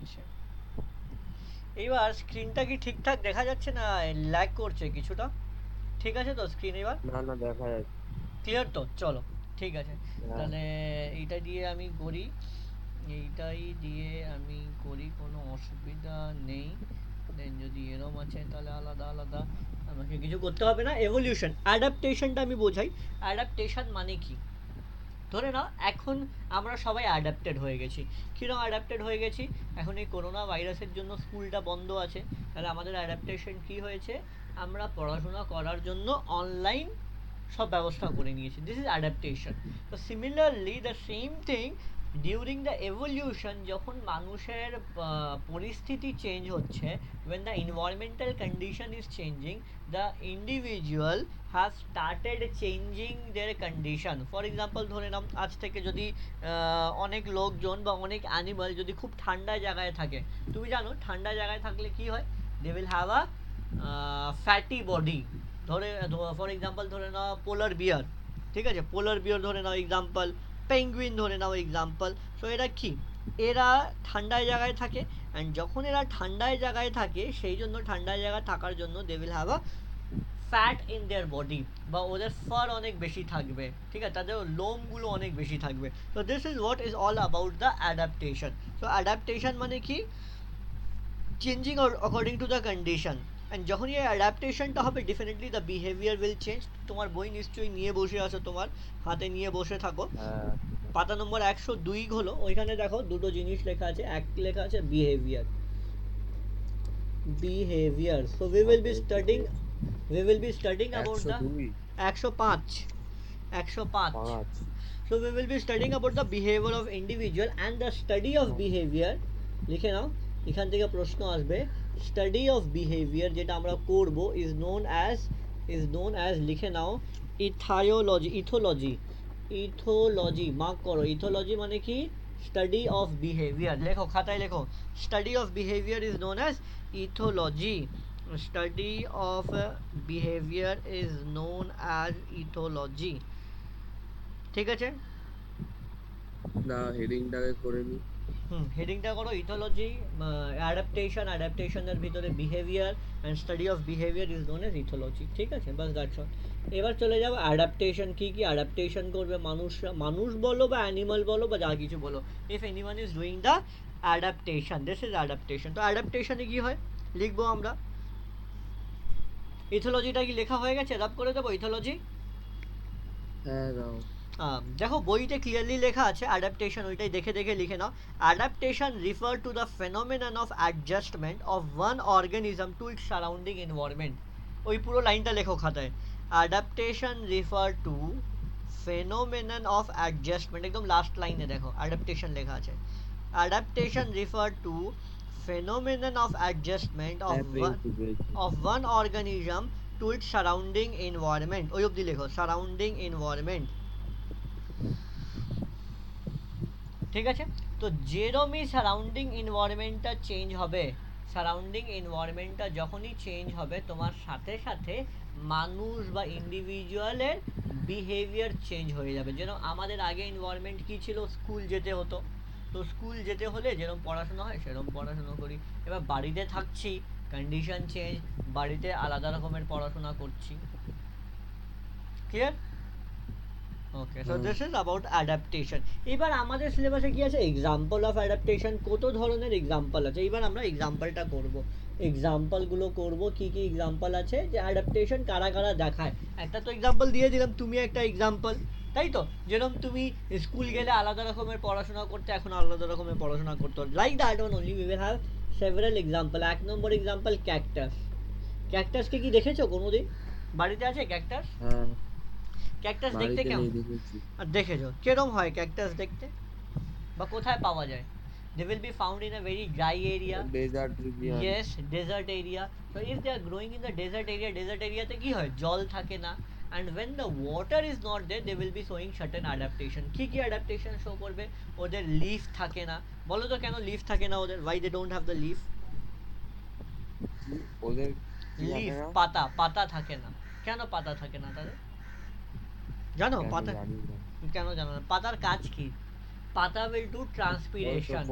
আচ্ছা, এইবার স্ক্রিনটা কি ঠিকঠাক দেখা যাচ্ছে না ল্যাগ করছে কিছুটা? ঠিক আছে তো স্ক্রিন এবার? না না, দেখা যাচ্ছে। ক্লিয়ার তো? চলো, ঠিক আছে। হ্যাঁ। তাহলে এইটা দিয়ে আমি করি, এইটাই দিয়ে আমি করি, কোনো অসুবিধা নেই। দেন যদি এরম আছে তাহলে আলাদা আলাদা, আমাকে কিছু করতে হবে না। এভলিউশন অ্যাডাপ্টেশনটা আমি বোঝাই। অ্যাডাপ্টেশন মানে কি? ধরে নাও এখন আমরা সবাই অ্যাডাপ্টেড হয়ে গেছি। কীরকম অ্যাডাপ্টেড হয়ে গেছি? এখন এই করোনা ভাইরাসের জন্য স্কুলটা বন্ধ আছে, তাহলে আমাদের অ্যাডাপ্টেশন কী হয়েছে? আমরা পড়াশোনা করার জন্য অনলাইন সব ব্যবস্থা করে নিয়েছি। This is adaptation. তো similarly the same thing during the evolution, যখন মানুষের পরিস্থিতি চেঞ্জ হচ্ছে, when the environmental condition is changing, the individual has started changing their condition. For example, ধরে নাও আজ থেকে যদি অনেক লোকজন বা অনেক অ্যানিমাল যদি খুব ঠান্ডা জায়গায় থাকে, তুমি জানো ঠান্ডা জায়গায় থাকলে কি হয়? They will have a fatty body. ধরে ফর এক্সাম্পল ধরে নাও পোলার বিয়ার, ঠিক আছে, পোলার বিয়ার ধরে নাও এক্সাম্পল, পেঙ্গুইন ধরে নাও এক্সাম্পল। সো এরা কি, এরা ঠান্ডায় জায়গায় থাকে, অ্যান্ড যখন এরা ঠান্ডায় জায়গায় থাকে সেই জন্য ঠান্ডায় জায়গায় থাকার জন্য they will have a fat in their body, বা ওদের ফার অনেক বেশি থাকবে, ঠিক আছে, তাদের লোমগুলো অনেক বেশি থাকবে। তো this is what is all about the adaptation. So adaptation মানে কি? Changing according to the condition. And যখনই এই অ্যাডাপ্টেশনটা হবে definitely the behaviour will change. তোমার বই নিশ্চয়ই নিয়ে বসে আছো, তোমার হাতে নিয়ে বসে থাকো। হ্যাঁ। পাতা নম্বর 102 হলো, ওইখানে দেখো দুটো জিনিস লেখা আছে। এক লেখা আছে behaviour, behaviour. So we will be studying, we will be studying about the 102। 105, 105. 5। So we will be studying about the behavior of individual and the study of behavior. লিখে নাও, এখান থেকে প্রশ্ন আসবে। স্টাডি অফ বিহেভিয়ার যেটা আমরা করব is known as লিখে নাও ইথায়োলজি, ethology, ethology mark করো। ইথোলজি মানে কি? Study of behaviour. লেখো, খাতায় লেখো, study of behaviour is known as ethology. Study of behaviour is known as ethology. ঠিক আছে? না, হেডিংটাকে করে নি। হেডিংটা করো ইথোলজি, অ্যাডাপ্টেশন, অ্যাডাপ্টেশনের ভিতরে behaviour, and study of behaviour is known age ethology. ঠিক আছে, বাস দ্যাটস অল। এবার চলে যাবো অ্যাডাপ্টেশন কী কী অ্যাডাপ্টেশন করবে মানুষরা, মানুষ বলো বা অ্যানিমাল বলো বা যা কিছু বলো, if anyone is doing the adaptation, this is adaptation. তো অ্যাডাপ্টেশনে কী হয় লিখবো আমরা। ইথোলজিটা কি লেখা হয়ে গেছে? রাব করে দেবো ইথোলজি। হ্যাঁ, দাও। দেখো বইতে ক্লিয়ারলি লেখা আছে অ্যাডাপ্টেশন, ওইটাই দেখে দেখে লিখে নাও। Adaptation refer to the phenomenon of adjustment of one organism to its surrounding environment. ওই পুরো লাইনটা লেখো খাতায়। Adaptation refer to phenomenon of adjustment, একদম লাস্ট লাইনে দেখো অ্যাডাপ্টেশন লেখা আছে। Adaptation refer two phenomenon of adjustment হ্যাঁ, পেয়েছি পেয়েছি। of one organism to its surrounding environment। ওই অবধি লেখো, সারাউন্ডিং এনভায়রনমেন্ট। ঠিক আছে? তো যেরমই সারাউন্ডিং এনভায়রনমেন্টটা চেঞ্জ হবে, সারাউন্ডিং এনভায়রনমেন্টটা যখনই চেঞ্জ হবে তোমার সাথে সাথে মানুষ বা ইন্ডিভিজুয়ালের বিহেভিয়ার চেঞ্জ হয়ে যাবে। যেন আমাদের আগে এনভায়রনমেন্ট কী ছিল? স্কুল যেতে হতো, তো স্কুল যেতে হলে যেরকম পড়াশোনা হয় সেরকম পড়াশোনা করি। এবার বাড়িতে থাকছি, কন্ডিশন চেঞ্জ, বাড়িতে আলাদা রকমের পড়াশোনা করছি। Clear? Okay, so hmm. This is about adaptation. এবার আমাদের সিলেবাসে কি আছে? Example of adaptation. কত ধরনের এক্সাম্পল আছে, এবার আমরা এক্সাম্পলটা করব। এক্সাম্পলগুলো করব, কি কি এক্সাম্পল আছে যে অ্যাডাপ্টেশন কারা কারা দেখায়। একটা তো এক্সাম্পল দিয়ে দিলাম, তুমি একটা এক্সাম্পল, তাই তো? যেরকম তুমি স্কুল গেলে আলাদা রকমের পড়াশোনা করতে, এখন আলাদা রকমের পড়াশোনা করতে, like that on only we will have several example. এক নম্বর এক্সাম্পল ক্যাকটাস। ক্যাকটাসকে কি দেখেছো কোনোদিন? বাড়িতে আছে ক্যাকটাস? হ্যাঁ, ক্যাকটাস দেখতে বাড়িতে কেমন? নেই, দেখেছি। আর দেখেছো কিরম হয় ক্যাকটাস দেখতে, বা কোথায় পাওয়া যায়? They will be found in a very dry area. Desert region. Yes, desert area. So if they are growing in the desert area তে কি হয়? জল থাকে না, and when the water is not there they will be showing certain adaptation। কি কি adaptation show করবে? ওদের লিফ থাকে না। বলো তো কেন লিফ থাকে না ওদের? Why they don't have the leaf? কি ওদের? কি থাকে লিফ, না? পাতা, পাতা থাকে না। কেন পাতা থাকে না তাদের? জানো কেন পাতা জানি না। কেন জানো না? পাতার কাজ কি? পাতা will do ও তো transpiration.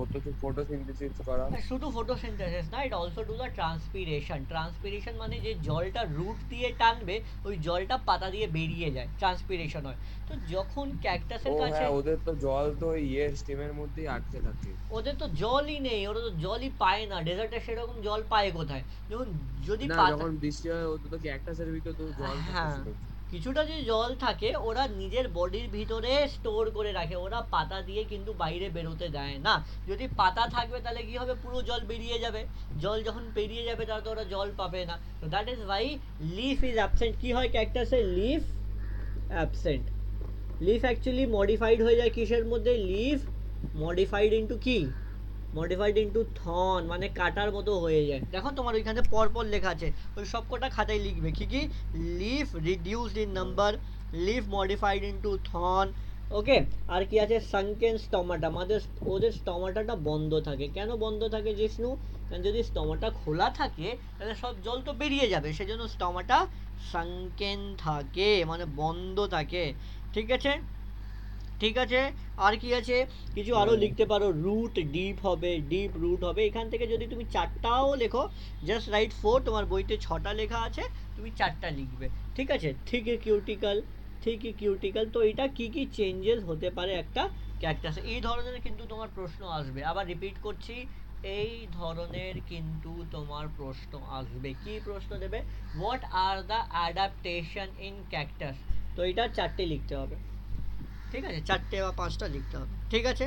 ফটোসিনথেসিস করা। শুধু ফটোসিনথেসিস না, it also do the transpiration. Transpiration মানে যে জলটা রুট দিয়ে টানবে ওই জলটা পাতা দিয়ে বেরিয়ে যায়, ট্রান্সপিরেশন হয়। তো যখন ক্যাকটাসের ও কাছে, হ্যাঁ, ওদের তো জল তো স্টিমের মধ্যেই আটকে থাকে। ওদের তো জলই নেই, ওরা তো জলই পায় না, ডেজার্টে সেরকম জল পায় কোথায়? যখন যদি না, পাতা, যখন বৃষ্টি হয় ওদের তো ক্যাকটাসের ভিতর তো জল থাকে হ্যাঁ, শুধু। কিছুটা যদি জল থাকে ওরা নিজের বডির ভিতরে স্টোর করে রাখে, ওরা পাতা দিয়ে কিন্তু বাইরে বেরোতে দেয় না। যদি পাতা থাকবে তাহলে কি হবে, পুরো জল বেরিয়ে যাবে, জল যখন বেরিয়ে যাবে তাহলে তো ওরা জল পাবে না। তো that is why leaf is absent. কি হয় ক্যাকটাসে, leaf absent. Leaf actually modified হয়ে যায় কিসের মধ্যে, লিফ মডিফাইড ইনটু কি, মডিফাইড ইনটু থর্ন, মানে কাটার মতো হয়ে যায়। দেখো তোমার ওইখানে পরপর লেখা আছে, ওই সব কটা খাতায় লিখবে কি কি, leaf reduced in number, leaf modified into thorn. Okay, আর কি আছে, সানকেন স্টমাটা, আমাদের ওদের স্টমাটাটা বন্ধ থাকে। কেন বন্ধ থাকে জিষ্ণু? কারণ যদি স্টমাটা খোলা থাকে তাহলে সব জল তো বেরিয়ে যাবে, সেজন্য স্টমাটা সানকেন থাকে, মানে বন্ধ থাকে। ঠিক আছে, ঠিক আছে। আর কি আছে, কিছু আরো হ্যাঁ। লিখতে পারো, রুট ডিপ হবে, ডিপ রুট হবে। এখান থেকে যদি তুমি চারটাও লেখো, জাস্ট রাইট 4, তোমার বইতে 6টা লেখা আছে, তুমি 4টা লিখবে। ঠিক আছে, ঠিক কিউটিক্যাল, ঠিক কিউটিক্যাল। তো এটা কি কি চেঞ্জেস হতে পারে একটা ক্যাকটাসে, এই ধরনের কিন্তু তোমার প্রশ্ন আসবে। আবার রিপিট করছি, এই ধরনের কিন্তু তোমার প্রশ্ন আসবে। কি প্রশ্ন দেবে, what are the adaptation in cactus. তো এটা 4টে লিখতে হবে। ঠিক আছে, 4টে বা 5টা লিখতে হবে। ঠিক আছে,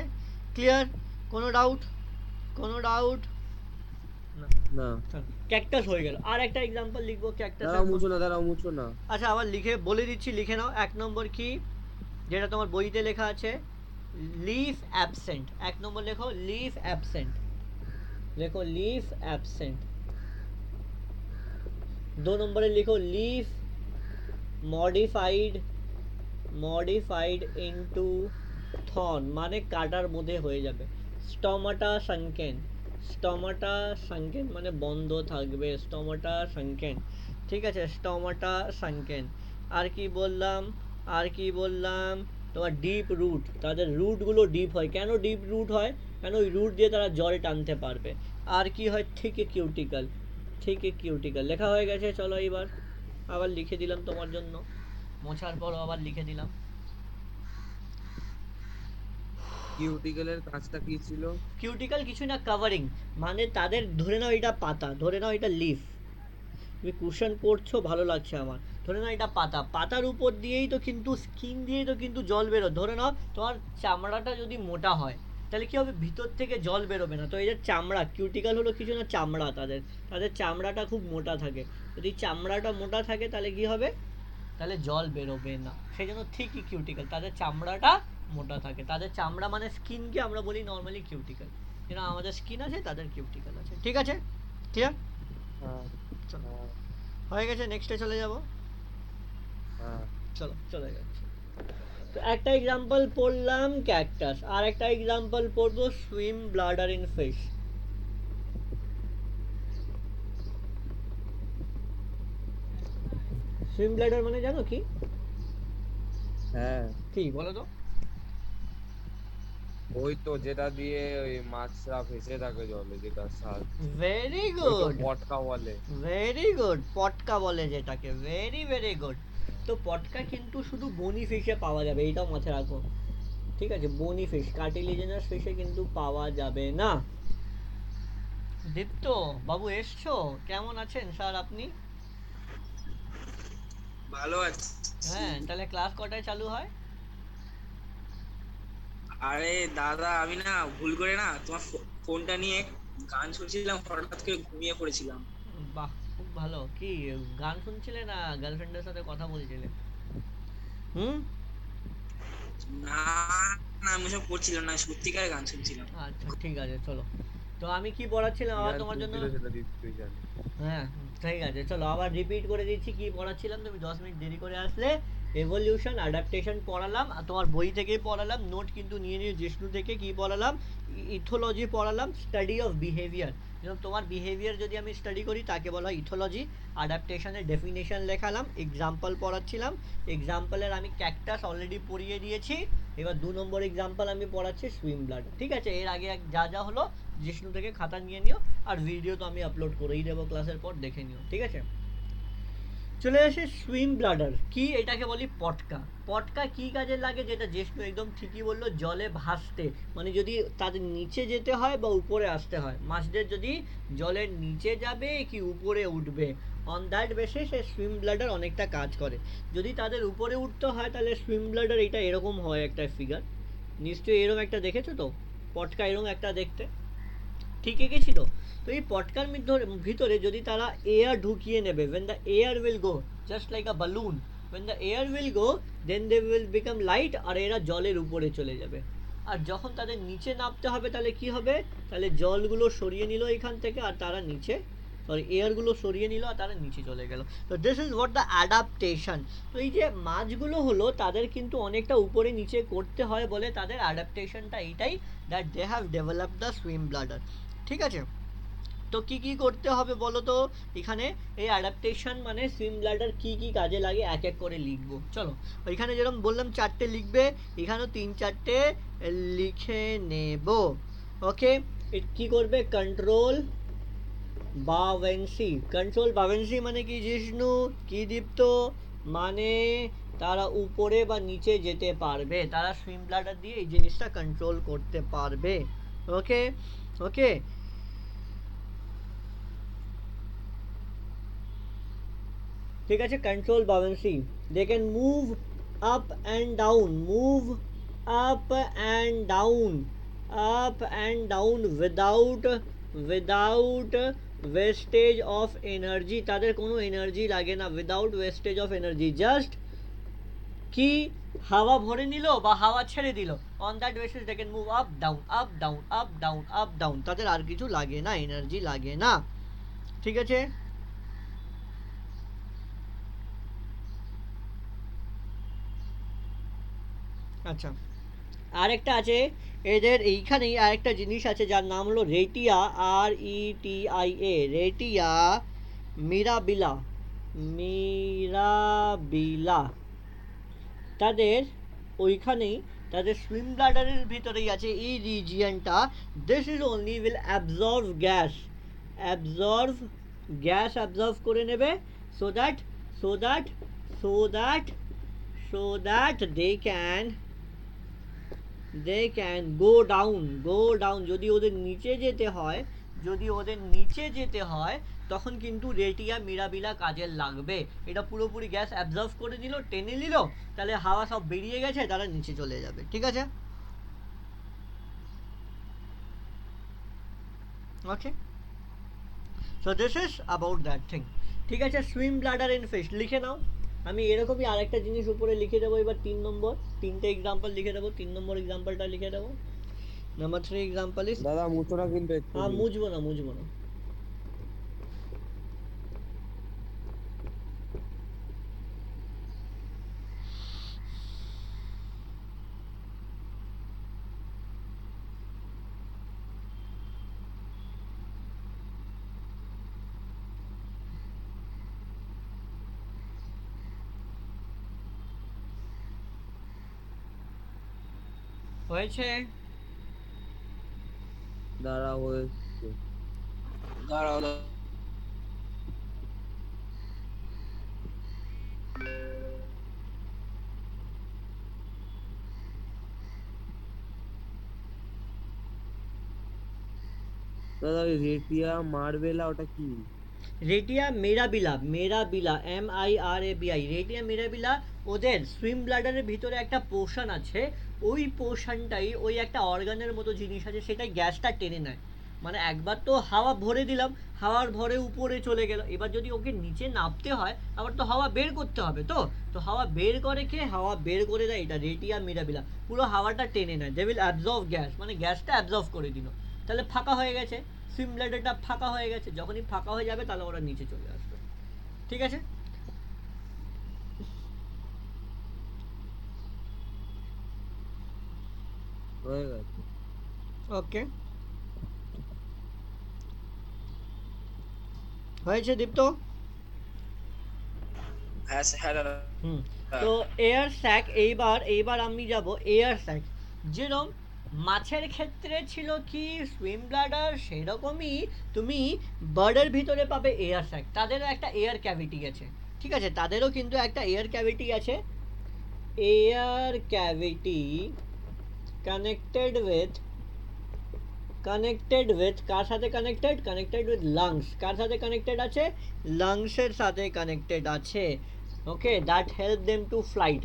ক্লিয়ার? কোনো ডাউট, কোনো ডাউট? না, না, চলো ক্যাকটাস হয়ে গেল। আর একটা এক্সাম্পল লিখবো ক্যাকটাসের। দাঁড়াও মুছো না। আচ্ছা, আবার লিখে বলে দিচ্ছি, লিখে নাও। 1 নম্বর কি, যেটা তোমার বইতে লেখা আছে, লিফ অ্যাবসেন্ট। 1 নম্বর লেখো লিফ অ্যাবসেন্ট, লেখো লিফ অ্যাবসেন্ট। 2 নম্বরে লিখো leaf modified, modified into thorn, মানে কাটার মধ্যে হয়ে যাবে। স্টমাটা সানকেন, স্টমাটা সানকেন মানে বন্ধ থাকবে, স্টমাটা সানকেন। ঠিক আছে, স্টমাটা সানকেন। আর কি বললাম, আর কি বললাম, তোমার ডিপ রুট, তাদের রুটগুলো ডিপ হয়। কেন ডিপ রুট হয়? কেন ওই রুট দিয়ে তারা জল টানতে পারবে। আর কি হয়, থিক কিউটিক্যাল, থিক কিউটিক্যাল। লেখা হয়ে গেছে, চলো এবার আবার লিখে দিলাম তোমার জন্য, মোছার পরও আবার লিখে দিলাম। কিউটিক্যালের কাজটা কি ছিল? কিউটিক্যাল কিছু না, কাভারিং, মানে তাদের, ধরে নাও এটা পাতা, ধরে নাও এটা লিফ, তুমি কুশন পড়ছো ভালো লাগছে আমার, ধরে নাও এটা পাতা, পাতার উপর দিয়েই তো কিন্তু, স্কিন দিয়েই তো কিন্তু জল বেরো। ধরে নাও তোমার চামড়াটা যদি মোটা হয় তাহলে কি হবে, ভিতর থেকে জল বেরোবে না। তো এই যে চামড়া, কিউটিক্যাল হলো কিছু না চামড়া, তাদের, তাদের চামড়াটা খুব মোটা থাকে। যদি চামড়াটা মোটা থাকে তাহলে কি হবে, তাহলে জল বেরোবে না। সেই জন্য ঠিকই কিউটিক্যাল, তাদের চামড়াটা মোটা থাকে। তাদের চামড়া মানে স্কিনকে আমরা বলি নর্মালি কিউটিক্যাল, যেটা আমাদের স্কিন আছে তাদের কিউটিক্যাল আছে। ঠিক আছে, ক্লিয়ার? হ্যাঁ, চলো, হ্যাঁ, হয়ে গেছে, নেক্সটে চলে যাব। হ্যাঁ। চলো চলে যাচ্ছে। তো একটা এক্সাম্পল পড়লাম ক্যাকটাস, আর একটা এক্সাম্পল পড়বো swim bladder in fish. Swim bladder মানে জানো কি? হ্যাঁ, কি বলো তো? ওই তো যেটা দিয়ে ওই মাছরা ভেসে থাকে জলে, যেটা ভেরি ওই তো গুড, পটকা বলে। ভেরি গুড, পটকা বলে যেটাকে, ভেরি ভেরি গুড। তো পটকা কিন্তু শুধু বনি ফিশে পাওয়া যাবে, এইটাও মাথায় রাখো। ঠিক আছে, বনি ফিশ, কার্টিলিজেনাস ফিশে কিন্তু পাওয়া যাবে না। দীপ্ত বাবু এসছো, কেমন আছেন স্যার আপনি? ভালো আছি। হ্যাঁ, তাহলে ক্লাস কটায় চালু হয়? আরে দাদা, আমি না ভুল করে না তোমার ফোনটা নিয়ে গান শুনছিলাম, হঠাৎ করে ঘুমিয়ে পড়েছিলাম। বাহ, খুব ভালো। কি গান শুনছিলে না গার্লফ্রেন্ডের সাথে কথা বলছিলে? হুম। না, না, আমি সব করছিলাম না, সত্যিকারের গান শুনছিলাম। আচ্ছা ঠিক আছে, চলো। তো আমি কি পড়াচ্ছিলাম কি আবার গান তোমার জন্য? শুনছিল সেটা তুই জানি। হ্যাঁ, ঠিক আছে, চলো আবার রিপিট করে দিচ্ছি কি পড়াচ্ছিলাম। তুমি 10 মিনিট দেরি করে আসলে। এভলিউশন অ্যাডাপ্টেশন পড়ালাম, আর তোমার বই থেকেই পড়ালাম, নোট কিন্তু নিয়ে নিয়ে জিষ্ণু থেকে। কি পড়ালাম, ইথোলজি পড়ালাম, স্টাডি অফ বিহেভিয়ার। যেরকম তোমার বিহেভিয়ার যদি আমি স্টাডি করি তাকে বলা হয় ইথোলজি। অ্যাডাপ্টেশনের ডেফিনেশন লেখালাম, এক্সাম্পল পড়াচ্ছিলাম, এক্সাম্পলের আমি ক্যাকটাস অলরেডি পড়িয়ে দিয়েছি। এবার 2 নম্বর এক্সাম্পল আমি পড়াচ্ছি সুইম ব্লাডার। ঠিক আছে, এর আগে যা যা হলো জিষ্ণু থেকে খাতা নিয়ে নিও, আর ভিডিও তো আমি আপলোড করেই দেবো ক্লাসের পর, দেখে নিও। ঠিক আছে, চলে আসে সুইম ব্লাডার কি, এটাকে বলি পটকা। পটকা কি কাজে লাগে, যেটা জিষ্ণু একদম ঠিকই বললো, জলে ভাসতে, মানে যদি তাদের নিচে যেতে হয় বা উপরে আসতে হয়, মাছদের যদি জলের নিচে যাবে কি উপরে উঠবে, অন দ্যাট বেসিস এই সুইম ব্লাডার অনেকটা কাজ করে। যদি তাদের উপরে উঠতে হয় তাহলে সুইম ব্লাডার এটা এরকম হয় একটা ফিগার, নিশ্চয়ই এরকম একটা দেখেছো তো, পটকা এরকম একটা দেখতে, ঠিক এঁকেছিল। তো এই পটকার ভিতরে যদি তারা এয়ার ঢুকিয়ে নেবে, when the air will go just like a balloon, when the air will go then they will become light, আর এরা জলের উপরে চলে যাবে। আর যখন তাদের নিচে নামতে হবে তাহলে কি হবে, তাহলে জলগুলো সরিয়ে নিল এখান থেকে, আর তারা নিচে, সরি এয়ারগুলো সরিয়ে নিল আর তারা নিচে চলে গেল। তো this is what the adaptation. তো এই যে মাছগুলো হলো তাদের কিন্তু অনেকটা উপরে নিচে করতে হয় বলে তাদের অ্যাডাপ্টেশনটা এইটাই, that they have developed the swim bladder. ঠিক আছে, তো কি কি করতে হবে বলো তো এখানে, এই অ্যাডাপ্টেশন মানে সুইম ব্লাডার কি কি কাজে লাগে এক এক করে লিখবো। চলো, ওইখানে যেরকম বললাম 4টে লিখবে, এখানেও 3-4টে লিখে নেব। ওকে, কি করবে, কন্ট্রোল বাভেন্সি। কন্ট্রোল বাভেন্সি মানে কি জিষ্ণু, কি দীপ্ত, মানে তারা উপরে বা নিচে যেতে পারবে, তারা সুইম ব্লাডার দিয়ে এই জিনিসটা কন্ট্রোল করতে পারবে। ওকে ওকে, ঠিক আছে, control bouncy, they can move up and down, move up and down, up and down without wastage of energy, তাদের কোনো এনার্জি লাগে না, without wastage of energy, just কি হাওয়া ভরে নিল বা হাওয়া ছেড়ে দিল, on that basis they can move up down up down up down up down, তাদের আর কিছু লাগে না, এনার্জি লাগে না। ঠিক আছে, আচ্ছা, আরেকটা আছে এদের এইখানেই, আরেকটা জিনিস আছে যার নাম হলো রেটিয়া, RETIA, রেটিয়া মিরাবিলা, মিরাবিলা, তাদের ওইখানেই, তাদের সুইম ব্লাডারের ভিতরেই আছে এই রিজিয়নটা। This is only will absorb gas, absorb gas absorb করে নেবে, so that so that so that so that they can go down, যদি ওদের নিচে যেতে হয়, যদি ওদের নিচে যেতে হয় তখন কিন্তু রেটিয়া মিরাবিলা কাজে লাগবে। এটা পুরোপুরি গ্যাস অ্যাবজর্ভ করে নিল, টেনে নিল, তাহলে হাওয়া সব বেরিয়ে গেছে, তারা নিচে চলে যাবে। ঠিক আছে, okay, so this is about that thing. ঠিক আছে, সুইম ব্লাডার ইন ফিশ লিখে নাও। আমি এরকমই আরেকটা জিনিস উপরে লিখে দেবো, এবার 3 নম্বর, 3টে এক্সাম্পল লিখে দেবো, 3 নম্বর এক্সাম্পলটা লিখে দেবো। নাম্বার 3 এক্সাম্পল ইজ, দাদা মুছো না কিন্তু হ্যাঁ এক্ষুনি। মুছবো না মুছবো না। হয়েছে, দাঁড়াও হয়েছে। দাঁড়াও দাঁড়াও। দাদা ওই রেটিয়া মার্বেলা ওটা কি? রেটিয়া মেরাবিলা, মেরাবিলা MIRABI, রেটিয়া মেরাবিলা, ওদের সুইম ব্লাডারের ভিতরে একটা পোর্শন আছে, ওই পোর্শনটাই, ওই একটা অর্গানের মতো জিনিস আছে, সেটাই গ্যাসটা টেনে নেয়। মানে একবার তো হাওয়া ভরে দিলাম, হাওয়ার ভরে উপরে চলে গেল, এবার যদি ওকে নিচে নামতে হয় আবার তো হাওয়া বের করতে হবে, তো তো হাওয়া বের করে কে, হাওয়া বের করে দেয় এটা রেটিয়া মিরাবিলা, পুরো হাওয়াটা টেনে নেয়, দে উইল অ্যাবজর্ভ গ্যাস, মানে গ্যাসটা অ্যাবজর্ভ করে দিল, তাহলে ফাঁকা হয়ে গেছে, সুইম ব্লাডারটা ফাঁকা হয়ে গেছে, যখনই ফাঁকা হয়ে যাবে তাহলে ওরা নিচে চলে আসবে। ঠিক আছে, হয়ে গেছে। ওকে, হয়েছে দীপ্ত? হ্যাঁ দাদা। হুম। তো এয়ার স্যাক, এইবার আমি যাব এয়ার স্যাক। যেরকম মাছের ক্ষেত্রে ছিল কি সুইম ব্লাডার, সেরকমই তুমি বার্ডের ভিতরে পাবে এয়ার স্যাক। তাদেরও একটা এয়ার ক্যাভিটি আছে, ঠিক আছে, তাদেরও কিন্তু একটা এয়ার ক্যাভিটি আছে। এয়ার ক্যাভিটি কানেক্টেড উইথ কার সাথে কানেক্টেড উইথ লাংস। কার সাথে কানেক্টেড আছে? লাংসের সাথে কানেক্টেড আছে। Okay, that help them to flight,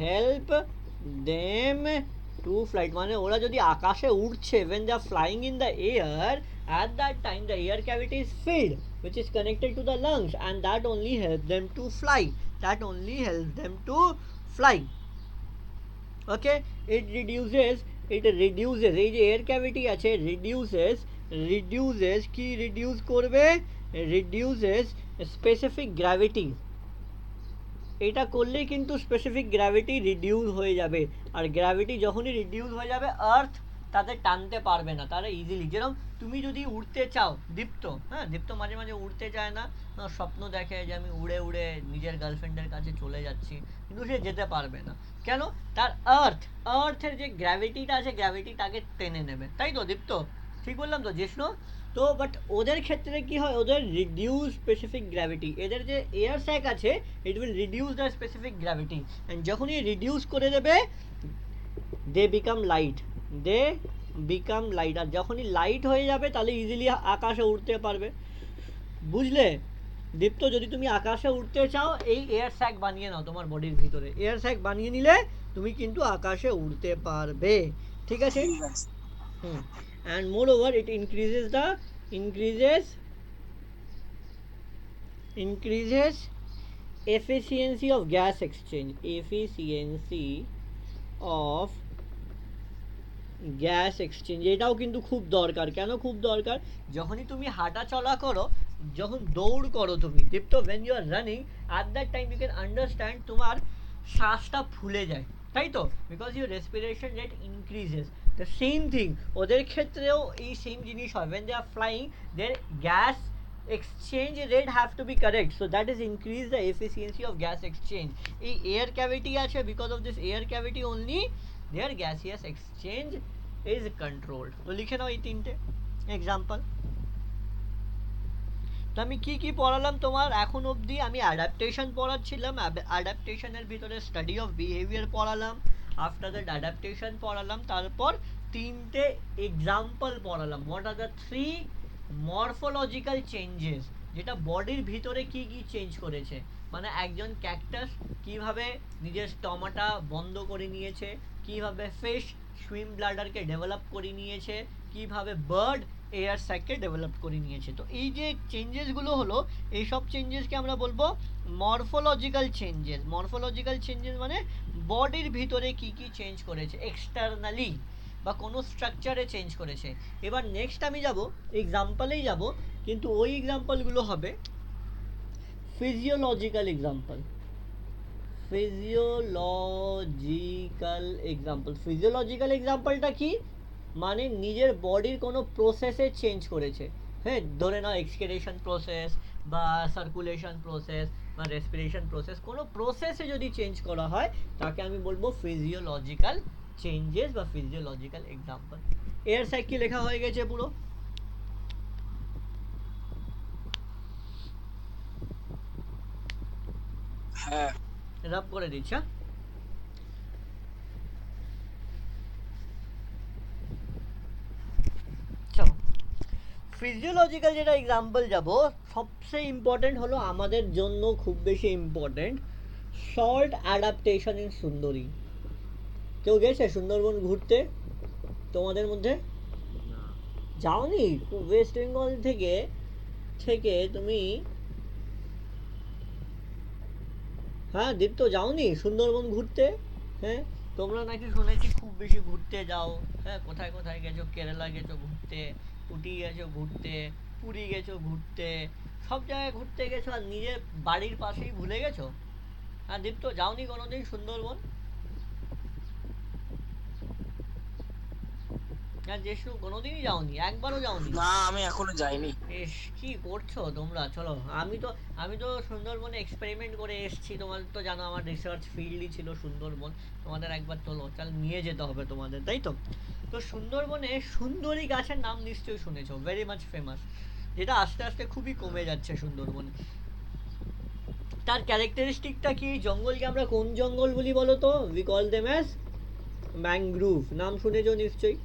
help them to flight, মানে ওরা যদি আকাশে উড়ছে, when they are flying in the air, at that time the air cavity is filled, which is connected to the lungs, and that only helps them to fly. Okay, it reduces এই যে air cavity আছে, reduces কি reduce করবে? reduces specific gravity। এটা করলেই কিন্তু specific gravity reduce হয়ে যাবে, আর গ্র্যাভিটি যখনই রিডিউস হয়ে যাবে আর্থ তাদের টানতে পারবে না, তারা ইজিলি। যেরকম তুমি যদি উড়তে চাও, দীপ্ত, হ্যাঁ দীপ্ত মাঝে মাঝে উড়তে চায় না, স্বপ্ন দেখে যে আমি উড়ে উড়ে নিজের গার্লফ্রেন্ডের কাছে চলে যাচ্ছি, কিন্তু সে যেতে পারবে না। কেন? তার আর্থের যে গ্র্যাভিটিটা আছে, গ্র্যাভিটি তাকে টেনে নেবে, তাই তো দীপ্ত? ঠিক বললাম তো জিষ্ণু? তো বাট ওদের ক্ষেত্রে কি হয়, ওদের রিডিউস স্পেসিফিক গ্র্যাভিটি, এদের যে এয়ার স্যাক আছে it will reduce the specific gravity, and যখনই রিডিউস করে দেবে দে বিকাম লাইট, আর যখনই লাইট হয়ে যাবে তাহলে ইজিলি আকাশে উড়তে পারবে। বুঝলে দীপ্ত? যদি তুমি আকাশে উড়তে চাও, এই এয়ার স্যাক বানিয়ে নাও তোমার বডির ভিতরে, এয়ার স্যাক বানিয়ে নিলে তুমি কিন্তু আকাশে উড়তে পারবে, ঠিক আছে? হুম। And moreover it increases efficiency of gas exchange, এটাও কিন্তু খুব দরকার। কেন খুব দরকার? যখনই তুমি হাঁটা চলা করো, যখন দৌড় করো তুমি দীপ্ত, when you are running, at that time you can understand তোমার শ্বাসটা ফুলে যায়, তাই তো? Because your respiration rate increases. The same thing ওদের ক্ষেত্রেও এই সেম জিনিস হয়, when they are flying their gas exchange rate have to be correct, so that is increase the efficiency of gas exchange. এই air cavity আছে, because of this air cavity only their gaseous exchange is controlled. তো লিখে নাও এই তিনটে example. তো আমি কি কি পড়ালাম তোমার এখন অবধি? আমি অ্যাডাপ্টেশন পড়াচ্ছিলাম, অ্যাডাপ্টেশনের ভিতরে স্টাডি অফ বিহেভিয়ার পড়ালাম, আফটার দ্যাট অ্যাডাপ্টেশন পড়ালাম, তারপর তিনটে এক্সাম্পল পড়ালাম। What are the 3 morphological changes, যেটা বডির ভিতরে কি কি চেঞ্জ করেছে, মানে একজন ক্যাকটাস কিভাবে নিজের স্টমাটা বন্ধ করে নিয়েছে, কিভাবে ফিশ সুইম ব্লাডারকে ডেভেলপ করে নিয়েছে, কিভাবে বার্ড এয়ার স্যাককে ডেভেলপ করে নিয়েছে। তো এই যে চেঞ্জেসগুলো হলো, এইসব চেঞ্জেসকে আমরা বলবো মরফোলজিক্যাল চেঞ্জেস মানে বডির ভিতরে কি কি চেঞ্জ করেছে এক্সটার্নালি, বা কোনো স্ট্রাকচারে চেঞ্জ করেছে। এবার নেক্সট আমি যাব এক্সাম্পলেই যাব, কিন্তু ওই এক্সাম্পলগুলো হবে ফিজিওলজিক্যাল এক্সাম্পলটা কি? মানে নিজের বডির কোনো প্রসেসে চেঞ্জ করেছে। হ্যাঁ, ধরে নাও এক্সক্রিশন প্রসেস বা সার্কুলেশন প্রসেস বা রেসপিরেশন প্রসেস, কোনো প্রসেসে যদি চেঞ্জ করা হয় তাকে আমি বলবো ফিজিওলজিক্যাল চেঞ্জেস বা ফিজিওলজিক্যাল এক্সাম্পল। এয়ার সাইকেল লেখা হয়ে গেছে পুরো। হ্যাঁ রাব করে দিচ্ছি। চলো ফিজিওলজিক্যাল যেটা এক্সাম্পল যাব, সবচেয়ে ইম্পর্টেন্ট হলো আমাদের জন্য, খুব বেশি ইম্পর্টেন্ট, শর্ট অ্যাডাপ্টেশন ইন সুন্দরী। কেউ গেছে সুন্দরবন ঘুরতে তোমাদের মধ্যে? যাওনি? ওয়েস্ট বেঙ্গল থেকে থেকে তুমি, হ্যাঁ দীপ্ত যাওনি সুন্দরবন ঘুরতে? হ্যাঁ, তোমরা নাকি শুনেছি খুব বেশি ঘুরতে যাও। হ্যাঁ, কোথায় কোথায় গেছো? কেরালা গেছো ঘুরতে, উটি গেছো ঘুরতে, পুরী গেছো ঘুরতে, সব জায়গায় ঘুরতে গেছো, আর নিজের বাড়ির পাশেই ভুলে গেছো? হ্যাঁ দীপ্ত, যাওনি কোনোদিন সুন্দরবন? না জেসু কোনোদিনই যাওনি, একবারও যাওনি? না আমি এখনো যাইনি। ইস কি করছো তোমরা, চলো। আমি তো সুন্দরবনে এক্সপেরিমেন্ট করে এসেছি, তোমাদের তো জানো আমার রিসার্চ ফিল্ডই ছিল সুন্দরবন। তোমাদের একবার চল নিয়ে যেতে হবে তোমাদের, তাই তো? তো সুন্দরবনে সুন্দরী গাছের নাম নিশ্চয়ই শুনেছো, ভেরি মাচ ফেমাস, যেটা আস্তে আস্তে খুবই কমে যাচ্ছে সুন্দরবনে। তার ক্যারেক্টারিস্টিকটা কি? জঙ্গলকে আমরা কোন জঙ্গল বলি বলো তো? We call them as mangrove, নাম শুনেছো নিশ্চয়ই।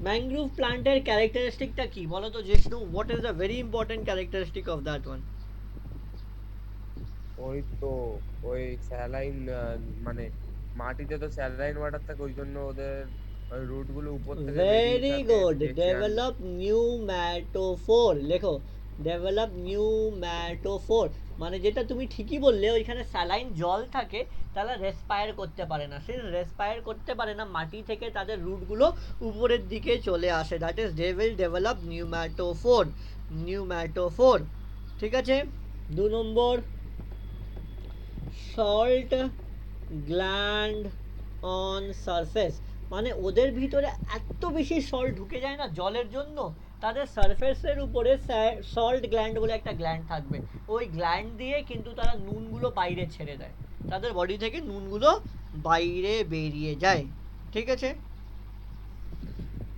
ম্যানগ্রোভ প্লান্টের ক্যারেক্টারিস্টিকটা কি বলো তো Jishnu? What is the very important characteristic of that one? ওই তো ওই স্যালাইন, মানে মাটিতে তো স্যালাইন ওয়াটার থাকে, ওই জন্য ওদের ওই রুট গুলো উপর থেকে বেরিয়ে ভেরি থাকে গুড, এশিয়ান। ডেভেলপ নিউম্যাটোফোর, লেখো ডেভেলপ নিউম্যাটোফোর। মানে যেটা তুমি ঠিকই বললে, ওইখানে স্যালাইন জল থাকে, তারা রেসপায়ার করতে পারে না। সে রেসপায়ার করতে পারে না, মাটি থেকে তাদের রুটগুলো উপরের দিকে চলে আসে, that is they will develop pneumatophore. Pneumatophore, ঠিক আছে। 2 নম্বর, সল্ট গ্ল্যান্ড অন সারফেস, মানে ওদের ভিতরে এত বেশি সল্ট ঢুকে যায় না জলের জন্য, তাদের সারফেসের উপরে সল্ট গ্ল্যান্ড বলে একটা গ্ল্যান্ড থাকবে, ওই গ্ল্যান্ড দিয়ে কিন্তু তারা নুনগুলো বাইরে ছেড়ে দেয়, তাদের বডি থেকে নুনগুলো বাইরে বেরিয়ে যায়, ঠিক আছে।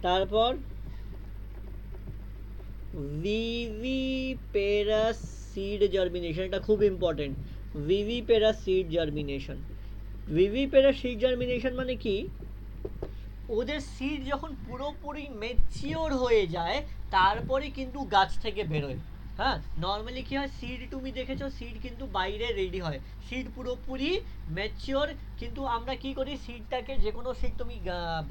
তারপর ভিভিপেরাস সিড জার্মিনেশন, এটা খুব important. Viviparous seed germination, viviparous seed germination মানে কি? ওদের সিড যখন পুরোপুরি ম্যাচিওর হয়ে যায়, তারপরে কিন্তু গাছ থেকে বেরোয়। হ্যাঁ, নর্মালি কি হয়, সিড তুমি দেখেছো, সিড কিন্তু বাইরে রেডি হয়, সিড পুরোপুরি ম্যাচিওর। কিন্তু আমরা কি করি, সিডটাকে, যে কোনো সিড তুমি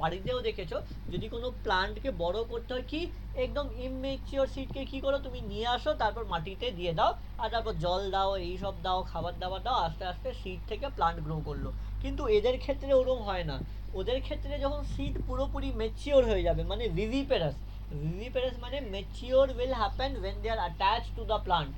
বাড়িতেও দেখেছো, যদি কোনো প্লান্টকে বড় করতে হয়, কি একদম ইমমেচিওর সিডকে কি করো, তুমি নিয়ে আসো, তারপর মাটিতে দিয়ে দাও, আর তারপর জল দাও, এইসব দাও, খাবার দাবার দাও, আস্তে আস্তে সিড থেকে প্লান্ট গ্রো করলো। কিন্তু এদের ক্ষেত্রে ওরকম হয় না। ওদের ক্ষেত্রে যখন সিড পুরোপুরি ম্যাচিওর হয়ে যাবে, মানে ভিভিপেরাস, ভিভিপেরাস মানে mature will happen when they are attached to the plant।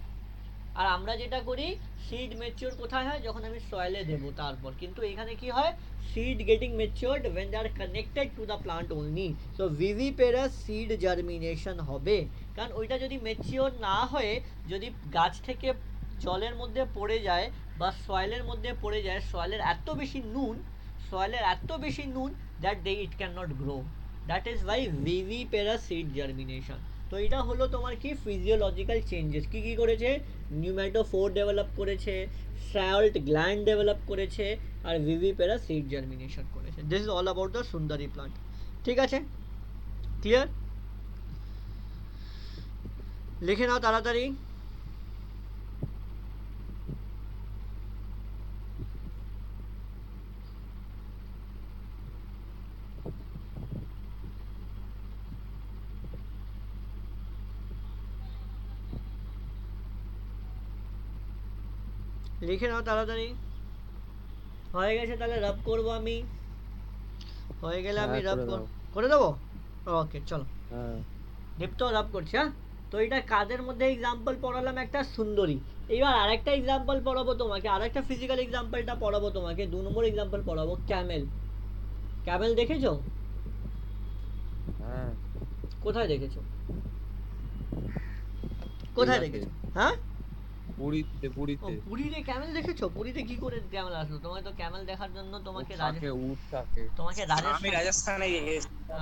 আর আমরা যেটা করি, সিড ম্যাচিওর কোথায় হয়, যখন আমি সয়েলে দেব তারপর। কিন্তু এখানে কি হয়, seed getting matured when they are connected to the plant only। so viviparous seed germination হবে, কারণ ওইটা যদি ম্যাচিওর না হয়ে যদি গাছ থেকে জলের মধ্যে পড়ে যায় বা সয়েলের মধ্যে পড়ে যায়, সয়েলের এত বেশি নুন, সয়েলের এত বেশি নুন, that they it cannot grow, that is why viviparous seed germination। তো এটা হলো তোমার কি ফিজিওলজিক্যাল চেঞ্জেস, কি কি করেছে, নিউম্যাটোফোর ডেভেলপ করেছে, সল্ট গ্ল্যান্ড ডেভেলপ করেছে, আর ভিভিপেরাস সিড জার্মিনেশন করেছে। This is all about the সুন্দরী প্লান্ট, ঠিক আছে, ক্লিয়ার? লিখে নাও তাড়াতাড়ি। লিখে নাও তাড়াতাড়ি। হয়ে গেছে, তাহলে রাব করবো আমি, হয়ে গেলে আমি হ্যাঁ, রাব করে দাও। করে দেবো। ওকে চলো, হ্যাঁ, দীপ্ত রাব করছি, হ্যাঁ। তো এটা কাদের মধ্যে এক্সাম্পল পড়ালাম, একটা সুন্দরী। এইবার আরেকটা এক্সাম্পল পড়াবো তোমাকে, আরেকটা ফিজিক্যাল এক্সাম্পলটা পড়াবো তোমাকে, 2 নম্বর এক্সাম্পল পড়াবো ক্যামেল। ক্যামেল দেখেছো? হ্যাঁ, কোথায় দেখেছো? কোথায় দীঘাতে, দেখেছো? হ্যাঁ, পুরীতে, ও পুরীতে। পুরীতে ক্যামেল দেখেছো? পুরীতে কি করে ক্যামেল আসলো? তোমাকে তো ক্যামেল দেখার জন্য উট থাকে, উট থাকে। তোমাকে আমি রাজস্থান, রাজস্থানে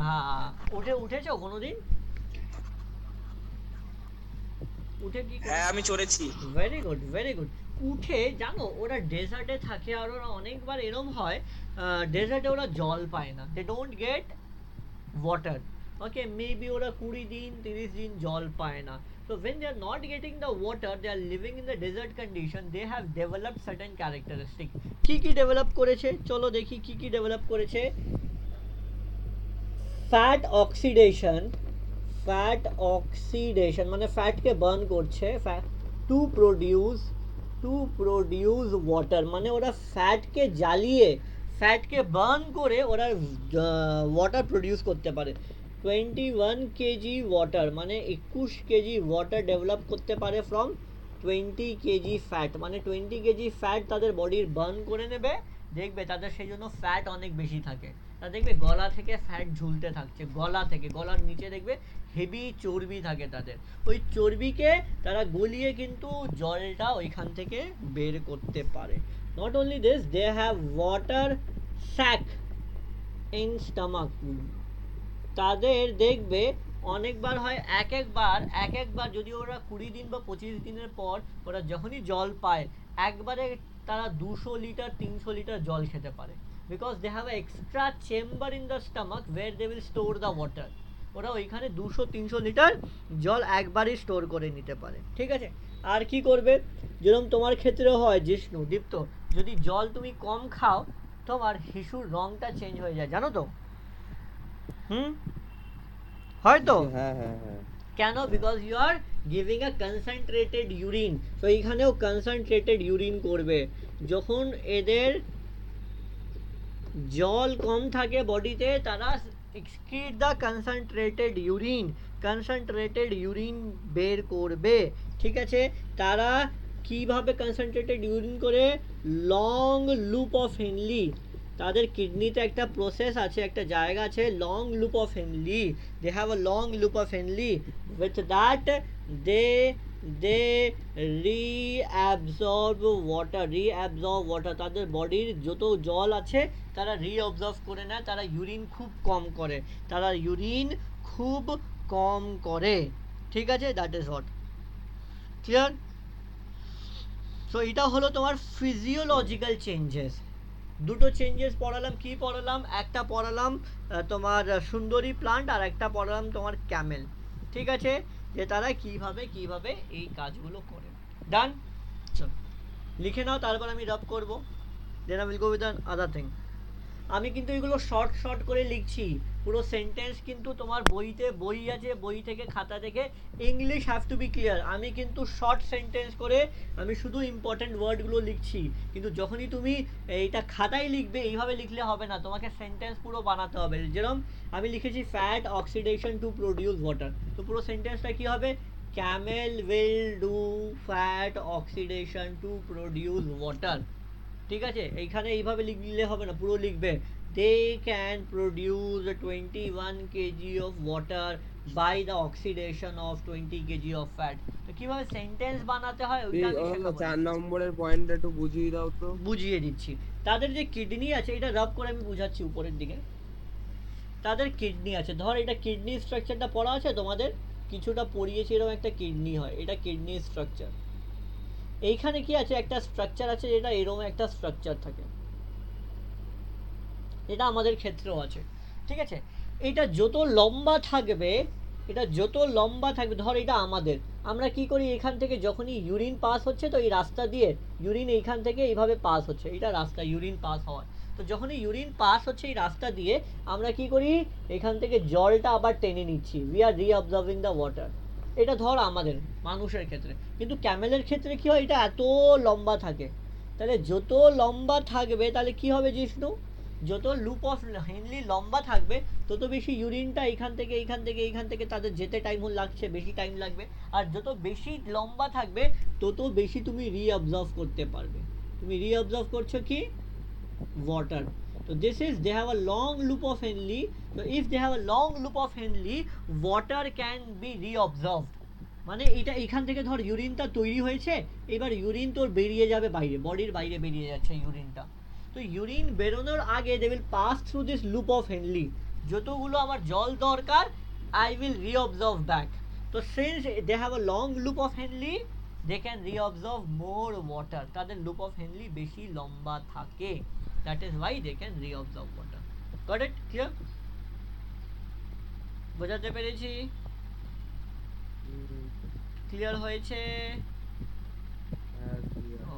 হ্যাঁ, উঠেছো কোনোদিন? উঠে কি কোনো, হ্যাঁ আমি চড়েছি। Very good very good. উঠে জানো, ওরা ডেজার্টে থাকে, আর ওরা অনেকবার এরম হয়, ডেজার্টে ওরা জল পায় না, they don't get water. Okay, maybe ওরা 20 দিন 30 দিন জল পায় না। So when they are not getting the water, they are living in the desert condition, they have developed certain characteristics। কি কি ডেভেলপ করেছে চলো দেখি, কি কি ডেভেলপ করেছে। ফ্যাট অক্সিডেশন, ফ্যাট অক্সিডেশন মানে ফ্যাটকে বার্ন করছে, to produce, two produce water, মানে ওরা ফ্যাটকে জ্বালিয়ে, ফ্যাটকে বার্ন করে ওরা ওয়াটার প্রডিউস করতে পারে। 21 কেজি ওয়াটার, মানে 21 কেজি ওয়াটার ডেভেলপ করতে পারে ফ্রম 20 কেজি ফ্যাট, মানে 20 কেজি ফ্যাট তাদের বডির বার্ন করে নেবে, দেখবে তাদের সেই জন্য ফ্যাট অনেক বেশি থাকে, তা দেখবে গলা থেকে ফ্যাট ঝুলতে থাকছে, গলা থেকে, গলার নিচে দেখবে হেভি চর্বি থাকে তাদের, ওই চর্বিকে তারা গলিয়ে কিন্তু জলটা ওইখান থেকে বের করতে পারে। Not only this, they have water sac in stomach. তাদের দেখবে অনেকবার হয়, এক একবার যদি ওরা 20 দিন বা 25 দিনের পর ওরা যখনই জল পায়, একবারে তারা 200 লিটার 300 লিটার জল খেতে পারে, because they have extra chamber in the stomach where they will store the water. ওরা ওইখানে 200-300 লিটার জল একবারই স্টোর করে নিতে পারে। ঠিক আছে, আর কি করবে, যেরকম তোমার ক্ষেত্রে হয় জিষ্ণু, দীপ্ত, যদি জল তুমি কম খাও তোমার হিসুর রংটা চেঞ্জ হয়ে যায়, জানো তো? হয়তো হ্যাঁ হ্যাঁ হ্যাঁ। কেন? Because you are giving a concentrated urine. তো এইখানেও কনসেন্ট্রেটেড ইউরিন করবে। যখন এদের জল কম থাকে বডিতে, তারা এক্সক্রিট দ্য কনসেন্ট্রেটেড ইউরিন বের করবে। ঠিক আছে, তারা কিভাবে কনসেন্ট্রেটেড ইউরিন করে? লং লুপ অফ হেনলি, তাদের কিডনিতে একটা প্রসেস আছে, একটা জায়গা আছে, long loop of Henle, they have a long loop of Henle, with that they reabsorb water, তাদের বডির যত জল আছে তারা রিঅবজর্ভ করে নেয়, তারা ইউরিন খুব কম করে। ঠিক আছে, that is what. Clear? So এটা হলো তোমার ফিজিওলজিক্যাল চেঞ্জেস। দুটো চেঞ্জেস পড়ালাম, কি পড়ালাম? একটা পড়ালাম তোমার সুন্দরী প্লান্ট, আর একটা পড়ালাম তোমার ক্যামেল। ঠিক আছে, যে তারা কিভাবে এই কাজগুলো করে। ডান? চল লিখে নাও, তারপর আমি রাব করব, then I will go with an other thing. আমি কিন্তু এগুলো শর্ট করে লিখছি, পুরো সেন্টেন্স কিন্তু তোমার বইতে, বই আছে, বই থেকে খাতা থেকে, English have to be clear. আমি কিন্তু শর্ট সেন্টেন্স করে আমি শুধু ইম্পর্টেন্ট ওয়ার্ডগুলো লিখছি, কিন্তু যখনই তুমি এইটা খাতায় লিখবে এইভাবে লিখলে হবে না, তোমাকে সেন্টেন্স পুরো বানাতে হবে। যেরকম আমি লিখেছি fat oxidation to produce water, তো পুরো সেন্টেন্সটা কি হবে? Camel will do fat oxidation to produce water. ঠিক আছে, এইখানে এইভাবে লিখলে হবে না, পুরো লিখবে they can produce 21 kg of water by the oxidation of 20 kg of fat. তো কিভাবে সেন্টেন্স বানাতে হয় ওইটা আমি শেখাবো। 4 নম্বরের পয়েন্টটা একটু বুঝিয়ে দাও তো। বুঝিয়ে দিচ্ছি। তাদের যে কিডনি আছে, এটা রাব করে আমি বুঝাচ্ছি উপরের দিকে। তাদের কিডনি আছে, ধর এটা কিডনি স্ট্রাকচারটা পড়া আছে তোমাদের, কিছুটা পড়িয়েছি, এরকম একটা কিডনি হয়, এটা কিডনি স্ট্রাকচার। এইখানে কি আছে? একটা স্ট্রাকচার আছে, যেটা এরকম একটা স্ট্রাকচার থাকে, এটা আমাদের ক্ষেত্রেও আছে। ঠিক আছে, এটা যত লম্বা থাকবে, ধর এটা আমাদের, আমরা কি করি, এখান থেকে যখনই ইউরিন পাস হচ্ছে, তো এই রাস্তা দিয়ে ইউরিন এইখান থেকে এইভাবে পাস হচ্ছে, এটা রাস্তা ইউরিন পাস হওয়ার, তো যখনই ইউরিন পাস হচ্ছে এই রাস্তা দিয়ে, আমরা কি করি, এখান থেকে জলটা আবার টেনে নিচ্ছি, উই আর রিঅবজার্ভিং দ্য ওয়াটার। এটা ধর আমাদের মানুষের ক্ষেত্রে, কিন্তু ক্যামেলের ক্ষেত্রে কি হয়, এটা এত লম্বা থাকে। তাহলে যত লম্বা থাকবে, তাহলে কি হবে জিষ্ণু, যত লুপ অফ হেনলি লম্বা থাকবে, তত বেশি ইউরিনটা এইখান থেকে তাদের যেতে টাইম লাগছে, বেশি টাইম লাগবে। আর যত বেশি লম্বা থাকবে, তত বেশি তুমি রিঅবজার্ভ করতে পারবে। তুমি রিঅবজার্ভ করছো কি? ওয়াটার। তো this is, they have a long loop of Henle. তো if they have a long loop of Henle, water can be reabsorbed. মানে এটা এখান থেকে ধর ইউরিনটা তৈরি হয়েছে, এবার ইউরিন তোর বেরিয়ে যাবে বাইরে, বডির বাইরে বেরিয়ে যাচ্ছে ইউরিনটা। তো ইউরিন বেরোনোর আগে they will pass through this loop of Henle, যতগুলো আমার জল দরকার আই উইল রিঅবজার্ভ ব্যাক। তো since they have a long loop of Henle, they can reabsorb more water, তাদের লুপ অফ হেনলি বেশি লম্বা থাকে, that is why they can reabsorb water. Got it? Clear? বোঝাতে পেরেছি? ক্লিয়ার হয়েছে?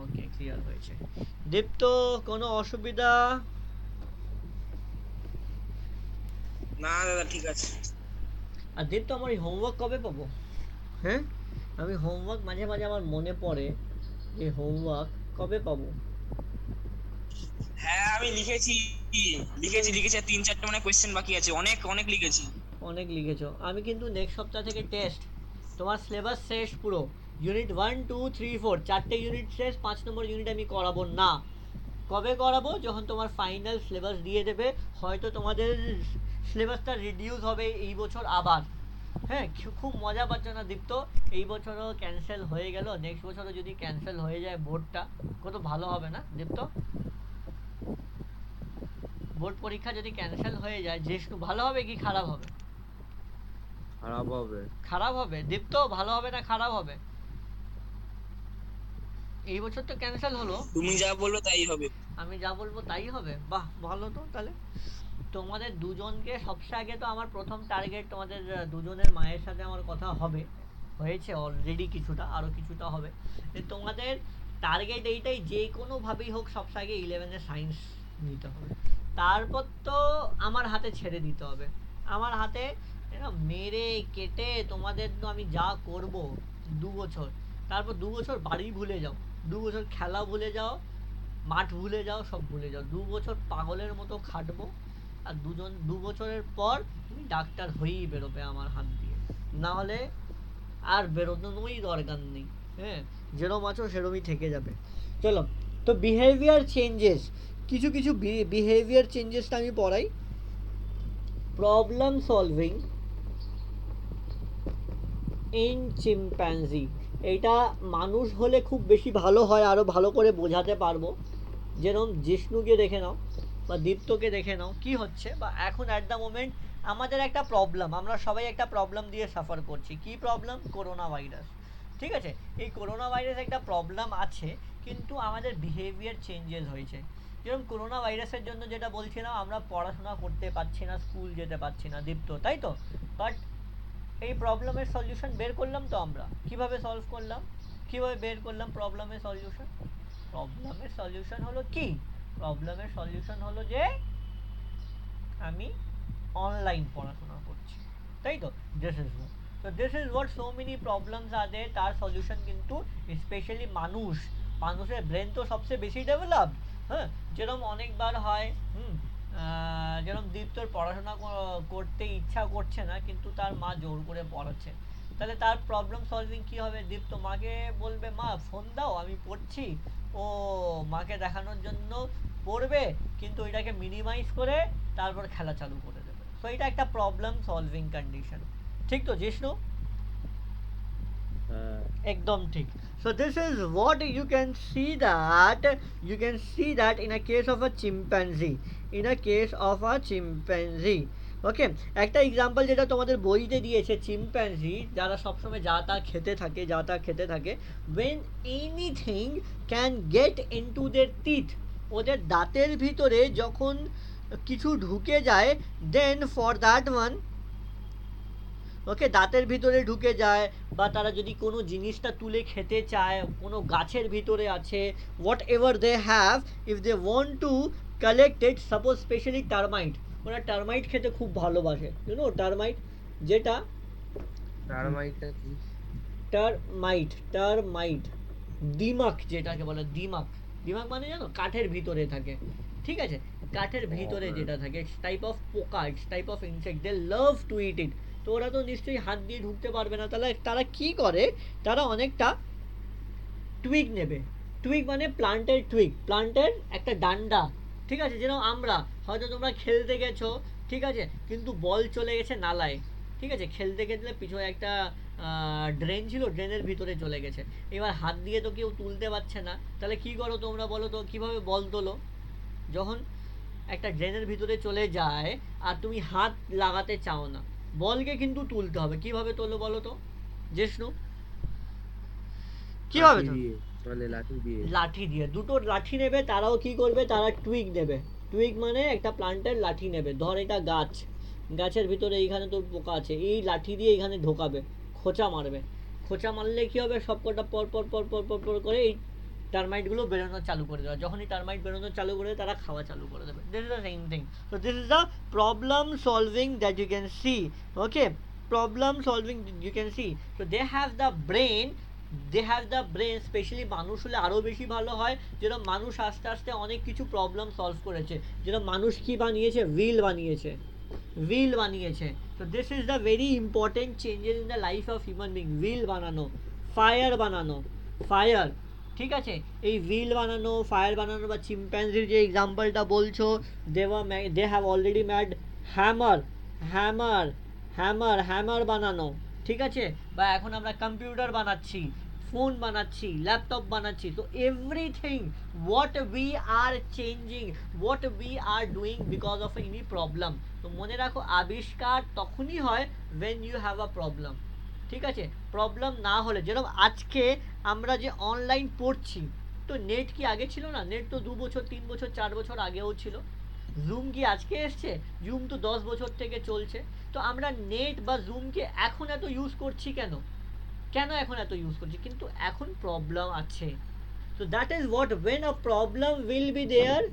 ওকে, clear হয়েছে। দীপ্ত, কোনো অসুবিধা? না দাদা, ঠিক আছে। আর দীপ্ত, আমার এই হোমওয়ার্ক কবে পাবো? হ্যাঁ, আমি হোমওয়ার্ক মাঝে মাঝে আমার মনে পড়ে, এই হোমওয়ার্ক কবে পাবো? হ্যাঁ আমি লিখেছি, আর 3-4টা মানে কোশ্চেন বাকি আছে, অনেক লিখেছি। অনেক লিখেছো। আমি কিন্তু নেক্সট সপ্তাহ থেকে টেস্ট, তোমার সিলেবাস শেষ পুরো, ইউনিট 1, 2, 3, 4 চারটে ইউনিট শেষ, 5 নম্বর ইউনিট আমি করাবো না। কবে করাবো? যখন তোমার ফাইনাল সিলেবাস দিয়ে দেবে, হয়তো তোমাদের সিলেবাসটা রিডিউস হবে এই বছর আবার। হ্যাঁ, খুব মজা পাচ্ছ না দীপ্ত? এই বছরও ক্যান্সেল হয়ে গেল, নেক্সট বছরও যদি ক্যান্সেল হয়ে যায় বোর্ডটা, কত ভালো হবে না দীপ্ত? বোর্ড পরীক্ষা যদি ক্যান্সেল হয়ে যায়, যেহেতু ভালো হবে কি খারাপ হবে? খারাপ হবে। খারাপ হবে দীপ্ত, ভালো হবে না খারাপ হবে? এই বছর তো ক্যান্সেল হলো। তুমি যা বলবে তাই হবে। আমি যা বলবো তাই হবে? বাহ, ভালো তো। তাহলে তোমাদের দুজনকে সবচেয়ে আগে তো আমার প্রথম টার্গেট, তোমাদের দুজনের মায়ের সাথে আমার কথা হবে, হয়েছে অলরেডি, কিছুটা আরও কিছুটা হবে। তোমাদের টার্গেট এইটাই, যে কোনোভাবেই হোক সবচেয়ে আগে 11-এ সায়েন্স নিতে হবে। তারপর তো আমার হাতে ছেড়ে দিতে হবে, আমার হাতে মেরে কেটে তোমাদের তো আমি যা করব 2 বছর, তারপর 2 বছর বাড়ি ভুলে যাও, 2 বছর খেলা ভুলে যাও, মাঠ ভুলে যাও, সব ভুলে যাও। 2 বছর পাগলের মতো খাটবো, আর 2 বছরের পর তুমি ডাক্তার হয়েই বেরোবে আমার হাত দিয়ে, না হলে আর বেরোনোই দরকার নেই। হ্যাঁ, যেরম আছো সেরমই থেকে যাবে। চলো, তো বিহেভিয়ার চেঞ্জেস, কিছু কিছু বিহেভিয়ার চেঞ্জেসটা আমি পড়াই। প্রবলেম সলভিং ইন চিম্প্যাঞ্জি, এটা মানুষ হলে খুব বেশি ভালো হয়, আরও ভালো করে বোঝাতে পারবো। যেরকম জিষ্ণুকে দেখে নাও বা দীপ্তকে দেখে নাও কি হচ্ছে, বা এখন অ্যাট দ্য মোমেন্ট আমাদের একটা প্রবলেম, আমরা সবাই একটা প্রবলেম দিয়ে সাফার করছি। কি প্রবলেম? Corona virus. ঠিক আছে, এই করোনা ভাইরাস একটা প্রবলেম আছে, কিন্তু আমাদের বিহেভিয়ার চেঞ্জেস হয়েছে। যেরকম করোনা ভাইরাসের জন্য যেটা বলছিলাম, আমরা পড়াশোনা করতে পারছি না, স্কুল যেতে পারছি না দীপ্ত, তাই তো? বাট এই প্রবলেমের সলিউশন বের করলাম তো আমরা। কিভাবে সলভ করলাম, কিভাবে বের করলাম প্রবলেমের সলিউশন? প্রবলেমের সলিউশন হলো কি? প্রবলেমের সলিউশন হলো যে আমি অনলাইন পড়াশোনা করছি, তাই তো? This is what so many problems are there. তার সলিউশন কিন্তু স্পেশালি মানুষের ব্রেন তো সবচেয়ে বেশি ডেভেলপড। হ্যাঁ, যেরকম অনেকবার হয়, যেরকম দীপ্তর পড়াশোনা করতে ইচ্ছা করছে না, কিন্তু তার মা জোর করে পড়াচ্ছে, তাহলে তার প্রবলেম সলভিং কি হবে? দীপ্ত মাকে বলবে, মা ফোন দাও আমি পড়ছি, ও মাকে দেখানোর জন্য পড়বে, কিন্তু ওইটাকে মিনিমাইজ করে তারপর খেলা চালু করে দেবে। তো এটা একটা প্রবলেম সলভিং কন্ডিশন, ঠিক তো জিষ্ণু? একদম ঠিক। So this is what you can see that in a case of a chimpanzee. ওকে, একটা এক্সাম্পল যেটা তোমাদের বইতে দিয়েছে, চিম্প্যাঞ্জি যারা সবসময় যা তা খেতে থাকে, when anything can get into their teeth, ওদের দাঁতের ভিতরে যখন কিছু ঢুকে যায়, then for that one, ওকে, দাঁতের ভিতরে ঢুকে যায়, বা তারা যদি কোনো জিনিসটা তুলে খেতে চায়, কোনো গাছের ভিতরে আছে, whatever they have, if they want to collect it, suppose specially termite, ওরা টার্মাইট খেতে খুব ভালোবাসে, টার্মাইট যেটা, টার্মাইটটা কি? টার্মাইট দিমাক, যেটাকে বলে দিমাক মানে জানো কাঠের ভিতরে থাকে, ঠিক আছে? কাঠের ভিতরে যেটা থাকে, টাইপ অফ পোকা, type of insect, they love to eat it. তো ওরা তো নিশ্চয়ই হাত দিয়ে ঢুকতে পারবে না, তাহলে তারা কি করে, তারা অনেকটা টুইগ নেবে। টুইগ মানে প্লান্টের একটা ডান্ডা, ঠিক আছে? যেরকম আমরা হয়তো, তোমরা খেলতে গেছো, ঠিক আছে, কিন্তু বল চলে গেছে নালায়, ঠিক আছে, খেলতে গেলে পিছনে একটা ড্রেন ছিল, ড্রেনের ভিতরে চলে গেছে, এবার হাত দিয়ে তো কেউ তুলতে পারছে না, তাহলে কি করো তোমরা বলো তো, কিভাবে বল তোলো? যখন একটা ড্রেনের ভিতরে চলে যায় আর তুমি হাত লাগাতে চাও না, বলকে কিন্তু তুলতে হবে, কিভাবে তোলো বলো তো জিষ্ণু? কিভাবে? লাঠি দিয়ে। দুটো লাঠি নেবে, তারাও কি করবে, তারা টুইগ নেবে। টুইগ মানে একটা প্লান্টের লাঠি নেবে, ধর এটা গাছের ভিতরে এইখানে তোর পোকা আছে, এই লাঠি দিয়ে এইখানে ঢোকাবে, খোঁচা মারলে কি হবে, সবকটা পর করে এই টার্মাইটগুলো বেরোনো চালু করে দেবে। যখনই টার্মাইট বেরোনো চালু করে দেবে, তারা খাওয়া চালু করে দেবে। This is the same thing. So this is the problem solving that you can see. Okay, problem solving you can see. So they have the brain, specially মানুষ হলে আরও বেশি ভালো হয়। যেরকম মানুষ আস্তে আস্তে অনেক কিছু প্রবলেম সলভ করেছে, যেরকম মানুষ কি বানিয়েছে, হুইল বানিয়েছে। So this is the very important changes in the life of human being. Wheel বানানো, ফায়ার, ঠিক আছে, এই হুইল বানানো, ফায়ার বানানো বা চিম্প্যাঞ্জির যে এক্সাম্পলটা বলছো, they have already made hammer hammer hammer hammer বানানো, ঠিক আছে, বা এখন আমরা কম্পিউটার বানাচ্ছি, ফোন বানাচ্ছি, ল্যাপটপ বানাচ্ছি। তো everything what we are changing, what we are doing because of any problem. তো মনে রাখো আবিষ্কার তখনই হয় when you have a problem, ঠিক আছে। প্রবলেম না হলে, যেরকম আজকে আমরা যে অনলাইন পড়ছি, তো নেট কি আগে ছিল না? নেট তো 2 বছর 3 বছর 4 বছর আগেও ছিল। জুম কি আজকে এসছে? জুম তো 10 বছর থেকে চলছে। তো আমরা নেট বা জুমকে এখন এত ইউজ করছি কেন? কেন এখন এত ইউজ করছি? কিন্তু এখন প্রবলেম আছে। So that is what, when a problem will be there,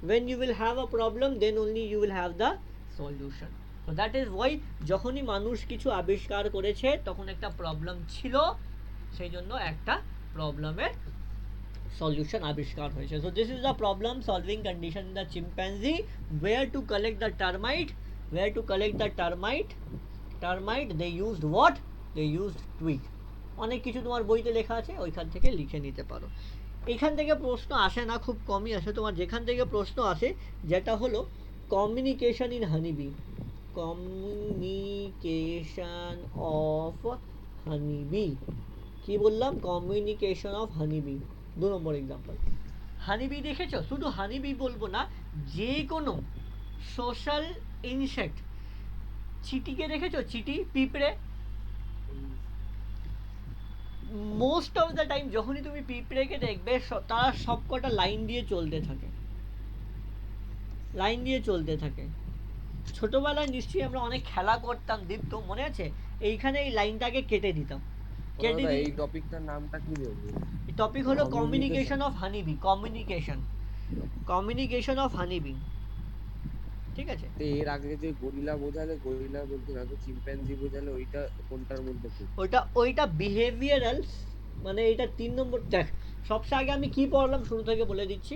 when you will have a problem, then only you will have the solution. So that is why যখনই মানুষ কিছু আবিষ্কার করেছে তখন একটা প্রবলেম ছিল, সেই জন্য একটা প্রবলেমের solution আবিষ্কার হয়েছে। So this is the problem solving condition in the chimpanzee. Where to collect the termite? Where to collect the termite? Termite they used what? They used twig. অনেক কিছু তোমার বইতে লেখা আছে, ওইখান থেকে লিখে নিতে পারো। এখান থেকে প্রশ্ন আসে না, খুব কমই আসে। তোমার যেখান থেকে প্রশ্ন আসে যেটা হলো communication in honeybee, communication of honeybee. কি বললাম? Communication of honeybee. 2 number example. Honeybee দেখেছো? শুধু হানিবি বলবো না, যে কোনো সোশ্যাল ইনসেক্ট। চিটিকে দেখেছো? চিটি, পিঁপড়ে। মোস্ট অফ দ্য টাইম যখনই তুমি পিঁপড়েকে দেখবে, তারা সবকটা লাইন দিয়ে চলতে থাকে, লাইন দিয়ে চলতে থাকে। ছোটবেলায় নিশ্চয়ই আমরা অনেক খেলা করতাম, দীপ্ত মনে আছে? এইখানে এই লাইনটাকে কেটে দিতাম, কেটে এই টপিকটার নামটা কি বলবো? টপিক হলো communication of honeybee, communication, communication of honeybee, ঠিক আছে। তো এর আগে যে গরিলা বোঝালে, গরিলা বলতে না তো চিম্প্যাঞ্জি বোঝালে, ওইটা কোনটার মধ্যে পড়ে? ওইটা বিহেভিয়ারাল, মানে এটা 3 নম্বর। দেখ, সবচেয়ে আগে আমি কি পড়ালাম শুরু থেকে বলে দিচ্ছি।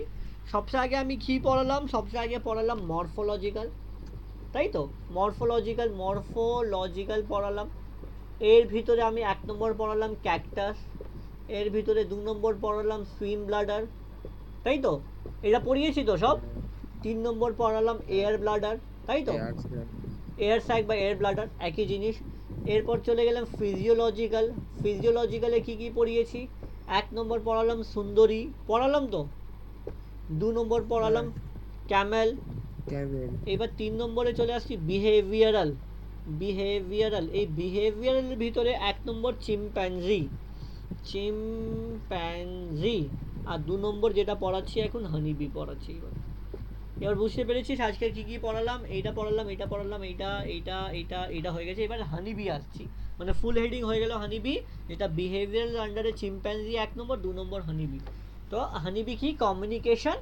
সবচেয়ে আগে আমি কি পড়ালাম? সবচেয়ে আগে পড়ালাম মরফোলজিক্যাল, তাই তো? মরফোলজিক্যাল পড়ালাম। এর ভিতরে আমি 1 নম্বর পড়ালাম ক্যাকটাস, এর ভিতরে 2 নম্বর পড়ালাম সুইম ব্লাডার, তাই তো? এটা পড়িয়েছি তো সব। 3 নম্বর পড়ালাম এয়ার ব্লাডার, তাই তো? এয়ার স্যাক বা এয়ার ব্লাডার একই জিনিস। এরপর চলে গেলাম ফিজিওলজিক্যাল। ফিজিওলজিক্যালে কি কি পড়িয়েছি? 1 নম্বর পড়ালাম সুন্দরী, পড়ালাম তো। 2 নম্বর পড়ালাম ক্যামেল। এবার 3 নম্বরে চলে আসছি বিহেভিয়ারাল। বিহেভিয়ারাল, এই বিহেভিয়ারালের ভিতরে 1 নম্বর চিম্প্যাঞ্জি, চিম্প্যাঞ্জি। আর 2 নম্বর যেটা পড়াচ্ছি এখন হানিবি পড়াচ্ছি। এবার বুঝতে পেরেছিস আজকে কি কি পড়ালাম? এইটা পড়ালাম, এইটা পড়ালাম, এইটা এইটা এইটা এইটা হয়ে গেছে। এবার হানিবি আসছি, মানে ফুল হেডিং হয়ে গেল হানিবি, যেটা বিহেভিয়ারাল আন্ডারে চিম্প্যাঞ্জি 1 নম্বর, 2 নম্বর হানিবি। তো হানিবি কি? Communication,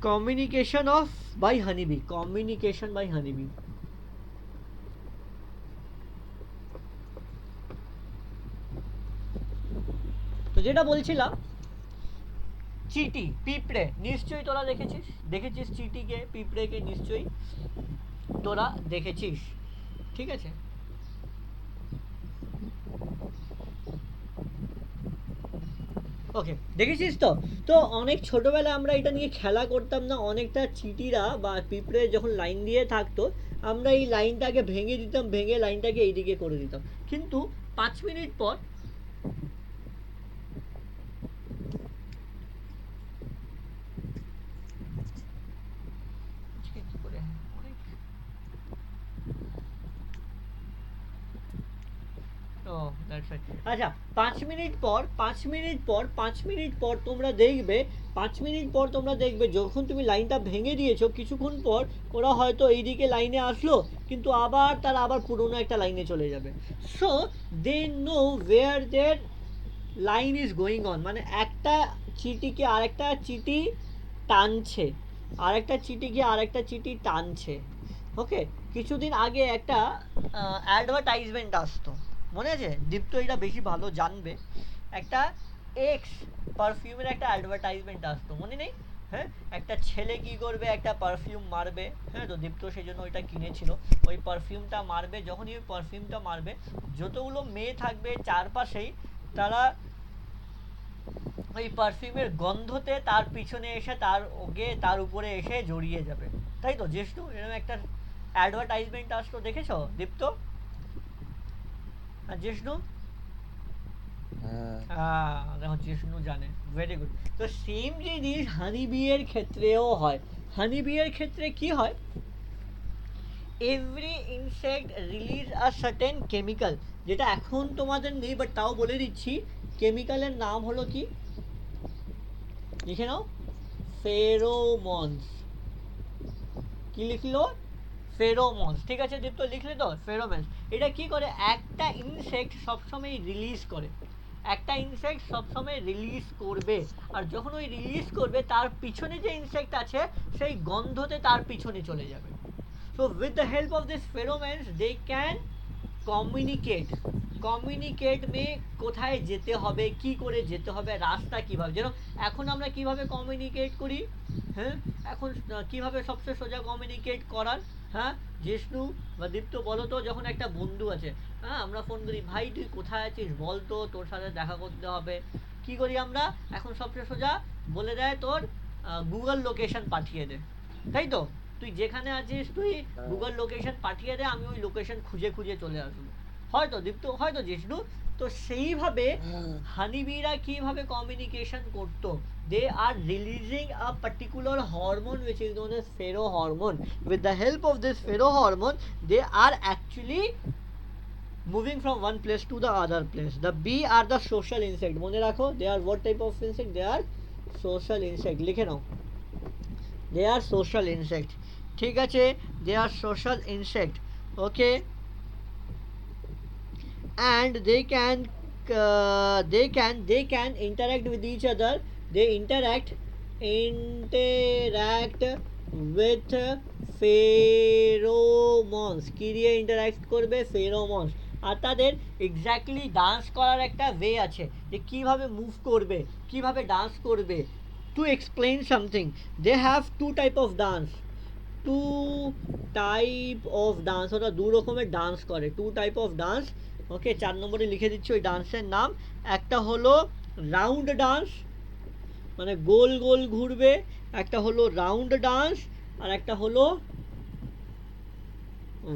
communication of by honeybee, communication by honeybee. তো যেটা বলছিলাম, চিটি, পিঁপড়ে নিশ্চয়ই তোরা দেখেছিস, দেখেছিস চিটিকে, পিঁপড়েকে নিশ্চয়ই তোরা দেখেছিস, ঠিক আছে। ওকে, দেখেছিস তো? তো অনেক ছোটবেলায় আমরা এটা নিয়ে খেলা করতাম না? অনেকটা চিটিরা বা পিঁপড়ে যখন লাইন দিয়ে থাকতো, আমরা এই লাইনটাকে ভেঙে দিতাম, ভেঙে লাইনটাকে এইদিকে করে দিতাম, কিন্তু 5 মিনিট পর আচ্ছা, 5 মিনিট পর 5 মিনিট পর 5 মিনিট পর তোমরা দেখবে, 5 মিনিট পর তোমরা দেখবে যখন তুমি লাইনটা ভেঙে দিয়েছো, কিছুক্ষণ পর ওরা হয়তো এইদিকে লাইনে আসলো, কিন্তু আবার তারা আবার পুরোনো একটা লাইনে চলে যাবে। So they know where their line is going on, মানে একটা চিটিকে আরেকটা চিটি টানছে, আরেকটা চিটিকে আরেকটা চিটি টানছে। ওকে, কিছুদিন আগে একটা অ্যাডভার্টাইজমেন্ট আসতো, মনে আছে? দীপ্ত এটা বেশি ভালো জানবে। একটা এক্স পারফিউমের একটা অ্যাডভার্টাইজমেন্ট আসতো, মনে নেই? হ্যাঁ, একটা ছেলে কি করবে, একটা পারফিউম মারবে, হ্যাঁ, তো দীপ্ত সেই জন্য ওইটা কিনেছিল। ওই পারফিউমটা মারবে, যখনই ওই পারফিউমটা মারবে, যতগুলো মেয়ে থাকবে চারপাশেই তারা ওই পারফিউমের গন্ধতে তার পিছনে এসে তার উপরে এসে জড়িয়ে যাবে, তাই তো জিষ্ণু? এরকম একটা অ্যাডভার্টাইজমেন্ট আসতো, দেখেছো দীপ্ত আর জিষ্ণু? দেখো জিষ্ণু জানে, ভেরি গুড। তো সেম জিনিস হানি বি এর ক্ষেত্রেও হয়। হানি বি এর ক্ষেত্রে কি হয়, every insect release a certain chemical, যেটা এখন তোমাদের নেই বাট তাও বলে দিচ্ছি, কেমিক্যালের নাম হলো কি, লিখে নাও, ফেরোমনস। কি লিখলো? ফেরোমনস। ঠিক আছে দীপ্ত, লিখলে তো? ফেরোমনস। এটা কি করে, একটা ইনসেক্ট সবসময় রিলিজ করে, একটা ইনসেক্ট সবসময় রিলিজ করবে, আর যখন ওই রিলিজ করবে তার পিছনে যে ইনসেক্ট আছে সেই গন্ধতে তার পিছনে চলে যাবে। So with the help of this pheromones they can communicate মে কোথায় যেতে হবে, কি করে যেতে হবে, রাস্তা কিভাবে, যেন এখন আমরা কিভাবে কমিউনিকেট করি, হ্যাঁ এখন কিভাবে সবচেয়ে সোজা কমিউনিকেট করার, হ্যাঁ জিষ্ণু বা দীপ্ত বলো তো, যখন একটা বন্ধু আছে, হ্যাঁ আমরা ফোন করি, ভাই তুই কোথায় আছিস বল তো, তোর সাথে দেখা করতে হবে, কি করি আমরা এখন সবচেয়ে সোজা, বলে দেয় তোর গুগল লোকেশন পাঠিয়ে দে, তাই তো? তুই যেখানে আছিস তুই গুগল লোকেশন পাঠিয়ে দে, আমি ওই লোকেশন খুঁজে খুঁজে চলে আসবো, হয়তো দীপ্ত, হয়তো জিষ্ণু। তো সেইভাবে হানিবিরা কিভাবে কমিউনিকেশন করতো, they are releasing a particular hormone which is known as pheromone. With the help of this pheromone they are actually moving from one place to the other place. The bee are the social insect, মনে রাখো, they are what type of insect, they are social insect, লিখে নাও, they are social insect, ঠিক আছে, they are social insect, okay, and they can interact with each other, they interact with pheromones, কি দিয়ে interact করবে, pheromones, আর তাদের exactly dance করার একটা way আছে, যে কিভাবে মুভ করবে, কিভাবে ডান্স করবে। To explain something, they have two type of dance, ওরা দু রকমের ডান্স করে, টু টাইপ অফ ডান্স, ওকে 4 নম্বরে লিখে দিচ্ছি ওই ডান্সের নাম। একটা হলো রাউন্ড ডান্স, মানে গোল গোল ঘুরবে, একটা হলো রাউন্ড ডান্স, আর একটা হলো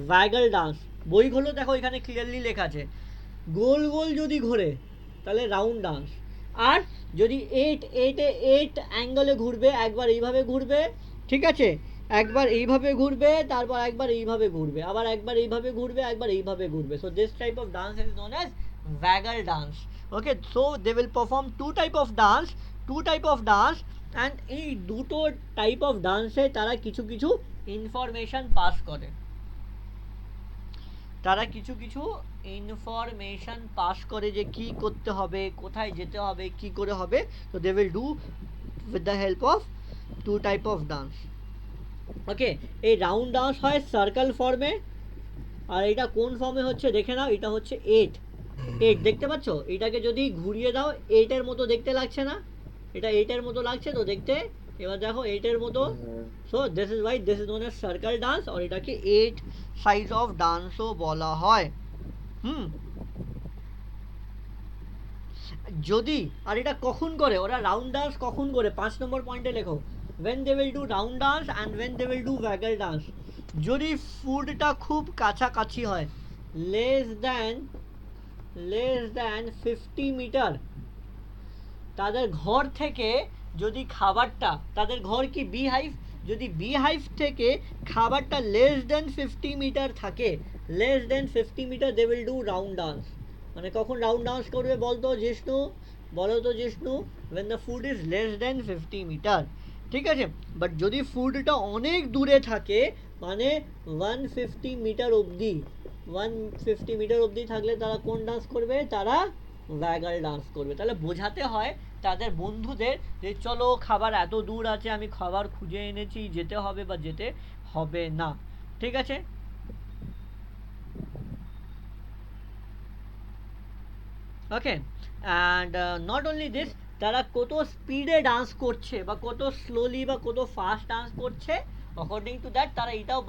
ওয়াগল ডান্স। বইগুলো দেখো এখানে ক্লিয়ারলি লেখা আছে, গোল গোল যদি ঘোরে তাহলে রাউন্ড ডান্স, আর যদি এইট অ্যাঙ্গেলে ঘুরবে, একবার এইভাবে ঘুরবে, ঠিক আছে, একবার এইভাবে ঘুরবে, তারপর একবার এইভাবে ঘুরবে, আবার একবার এইভাবে ঘুরবে, একবার এইভাবে ঘুরবে। So this type of dance is known as waggle dance, okay. So they will perform two type of dance, and এই দুটো টাইপ অফ ডান্সে তারা কিছু কিছু ইনফরমেশন পাস করে, তারা কিছু কিছু ইনফরমেশন পাস করে, যে কি করতে হবে, কোথায় যেতে হবে, কি করে হবে। তো they will do with the help of two type of dance, okay. এই রাউন্ড ডান্স হয় সার্কেল ফর্মে, আর এটা কোন ফর্মে হচ্ছে দেখে নাও, এটা হচ্ছে এইট, দেখতে পাচ্ছ, এটাকে যদি ঘুরিয়ে দাও এইটের মতো দেখতে লাগছে না, এটা এইটের মতো লাগছে তো দেখতে, এবার দেখো এইটের মতো। So this is why this is known as circle dance, আর এটাকে 8 সাইজ অফ ডান্সও বলা হয়। যদি, আর এটা কখন করে ওরা রাউন্ড ডান্স, কখন করে 5 নম্বর পয়েন্টে লেখো, when they will do round dance and when they will do waggle dance, যদি ফুডটা খুব কাছাকাছি হয়, less than 50 মিটার তাদের ঘর থেকে, যদি খাবারটা, তাদের ঘর কি বি হাইভ, যদি বি হাইভ থেকে খাবারটা লেস দেন 50 মিটার থাকে, less than 50 metre they will do round dance. মানে কখন রাউন্ড ডান্স করবে বলতো জিষ্ণু, বলো তো Jishnu, when the food is less than 50 metre, ঠিক আছে। বাট যদি ফুডটা অনেক দূরে থাকে, মানে 150 মিটার অবধি, 150 মিটার অবধি থাকলে তারা কোন ডান্স করবে, তারা ওয়াগল ডান্স করবে। তাহলে বোঝাতে হয় তাদের বন্ধুদের যে চলো খাবার এত দূর আছে, আমি খাবার খুঁজে এনেছি, যেতে হবে বা যেতে হবে না, ঠিক আছে। ওকে, অ্যান্ড নট অনলি দিস, তারা কত স্পিডে ডান্স করছে বা কত স্লোলি বা কত ফাস্ট ডান্স করছে, অ্যাকর্ডিং টু দ্যাট তারা এটাও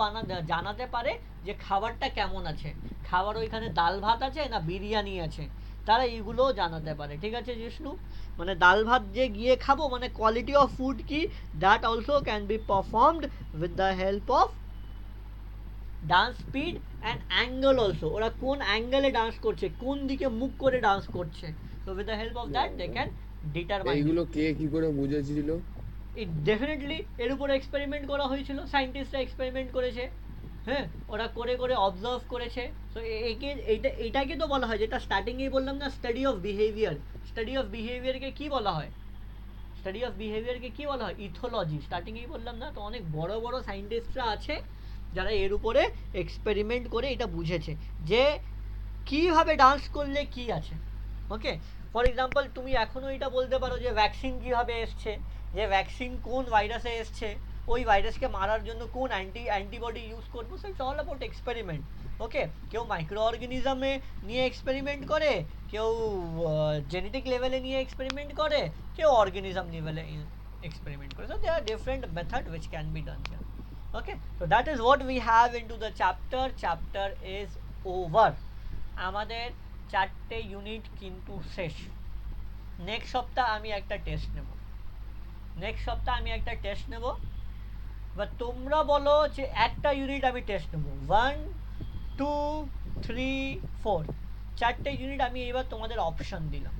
জানাতে পারে যে খাবারটা কেমন আছে, খাবার ওইখানে ডাল ভাত আছে না বিরিয়ানি আছে, তারা এইগুলো জানাতে পারে। ঠিক আছে জিষ্ণু? মানে ডাল ভাত যে গিয়ে খাবো মানে কোয়ালিটি অফ ফুড কি, that also can be performed with the help of dance speed and angle also. ওরা কোন অ্যাঙ্গেলে ডান্স করছে, কোন দিকে মুখ করে ডান্স করছে, so with the help of that they can determine. এইগুলো কে কি করে বুঝেছিল? ইট ডেফিনেটলি এর উপর এক্সপেরিমেন্ট করা হয়েছিল, সায়েন্টিস্টরা এক্সপেরিমেন্ট করেছে। হ্যাঁ, ওরা করে করে অবজার্ভ করেছে। সো একে এইটাকে তো বলা হয়, যেটা স্টার্টিংয়েই বললাম না, study of behaviour. Study of বিহেভিয়ারকে কি বলা হয়? স্টাডি অফ বিহেভিয়ারকে কি বলা হয়? ইথোলজি। স্টার্টিংয়েই বললাম না, তো অনেক বড় বড় সায়েন্টিস্টরা আছে যারা এর উপরে এক্সপেরিমেন্ট করে এটা বুঝেছে যে কিভাবে ডান্স করলে কি আছে। ওকে, ফর এক্সাম্পল তুমি এখনও এটা বলতে পারো যে ভ্যাকসিন কীভাবে এসছে, যে ভ্যাকসিন কোন ভাইরাসে এসছে, ওই ভাইরাসকে মারার জন্য কোন অ্যান্টিবডি ইউজ করবো। So it's all about experiment. Okay, কেউ মাইক্রো অর্গানিজমে নিয়ে এক্সপেরিমেন্ট করে, কেউ জেনেটিক লেভেলে নিয়ে এক্সপেরিমেন্ট করে, কেউ অর্গানিজম লেভেলে এক্সপেরিমেন্ট করে। So they are different method which can be done here. Okay, so that is what we have into the chapter is over. আমাদের 4টে ইউনিট কিন্তু শেষ। নেক্সট সপ্তাহ আমি একটা টেস্ট নেব। বা তোমরা বলো যে একটা ইউনিট আমি টেস্ট নেব, 1 2 3 4, 4টে ইউনিট আমি এবার তোমাদের অপশন দিলাম,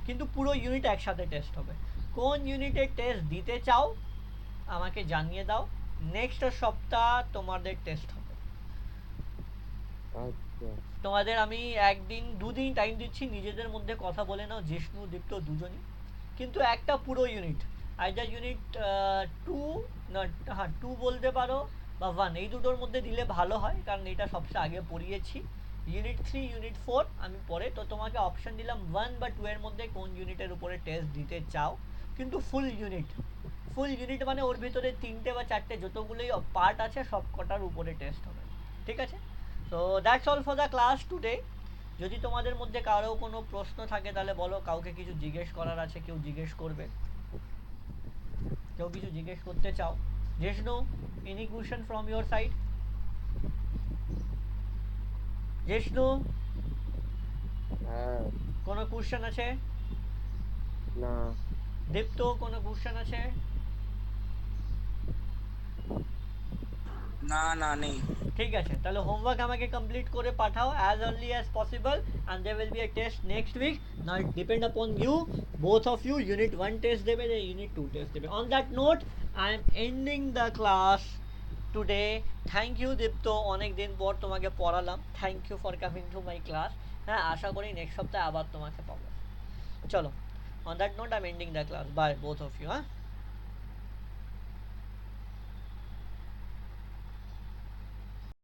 কিন্তু পুরো ইউনিট একসাথে টেস্ট হবে। কোন ইউনিটের টেস্ট দিতে চাও আমাকে জানিয়ে দাও, নেক্সট সপ্তাহ তোমাদের টেস্ট হবে। আচ্ছা, তোমাদের আমি একদিন দুদিন টাইম দিচ্ছি, নিজেদের মধ্যে কথা বলে নাও, জিষ্ণু দীপ্ত দুজনই, কিন্তু একটা পুরো ইউনিট, আইদার ইউনিট 2 না, হ্যাঁ 2 বলতে পারো, বা 1, এই দুটোর মধ্যে দিলে ভালো হয়, কারণ এটা সবচেয়ে আগে পড়িয়েছি। ইউনিট 3 ইউনিট 4 আমি পরে, তো তোমাকে অপশন দিলাম 1 বা 2 এর মধ্যে কোন ইউনিটের উপরে টেস্ট দিতে চাও, কিন্তু ফুল ইউনিট মানে ওর ভিতরে 3টে বা 4টে যতগুলোই পার্ট আছে সব কটার উপরে টেস্ট হবে। ঠিক আছে? So that's all for the class today. যদি তোমাদের মধ্যে কারো কোনো প্রশ্ন থাকে তাহলে বলো, কাউকে কিছু জিজ্ঞেস করার আছে কেউ জিজ্ঞেস করবে, কেউ কিছু জিজ্ঞেস করতে চাও? Jishnu, any question from your side? Jishnu, হ্যাঁ, কোনো কোয়েশ্চেন আছে? না, দীপ্ত, কোনো কোয়েশ্চেন আছে? না না নেই। ঠিক আছে, তাহলে হোমওয়ার্ক আমাকে কমপ্লিট করে পাঠাও as early as possible and there will be a test next week. Now it depend upon you, both of you. Unit 1 test দেবে, unit 2 test দেবে. On that note, I am ending the class today. Thank you দীপ্ত, অনেক দিন পর তোমাকে পড়ালাম। Thank you for coming to my class. হ্যাঁ, আশা করি next সপ্তাহে আবার তোমাকে পাবো। চলো, on that note I am ending the class. Bye both of you.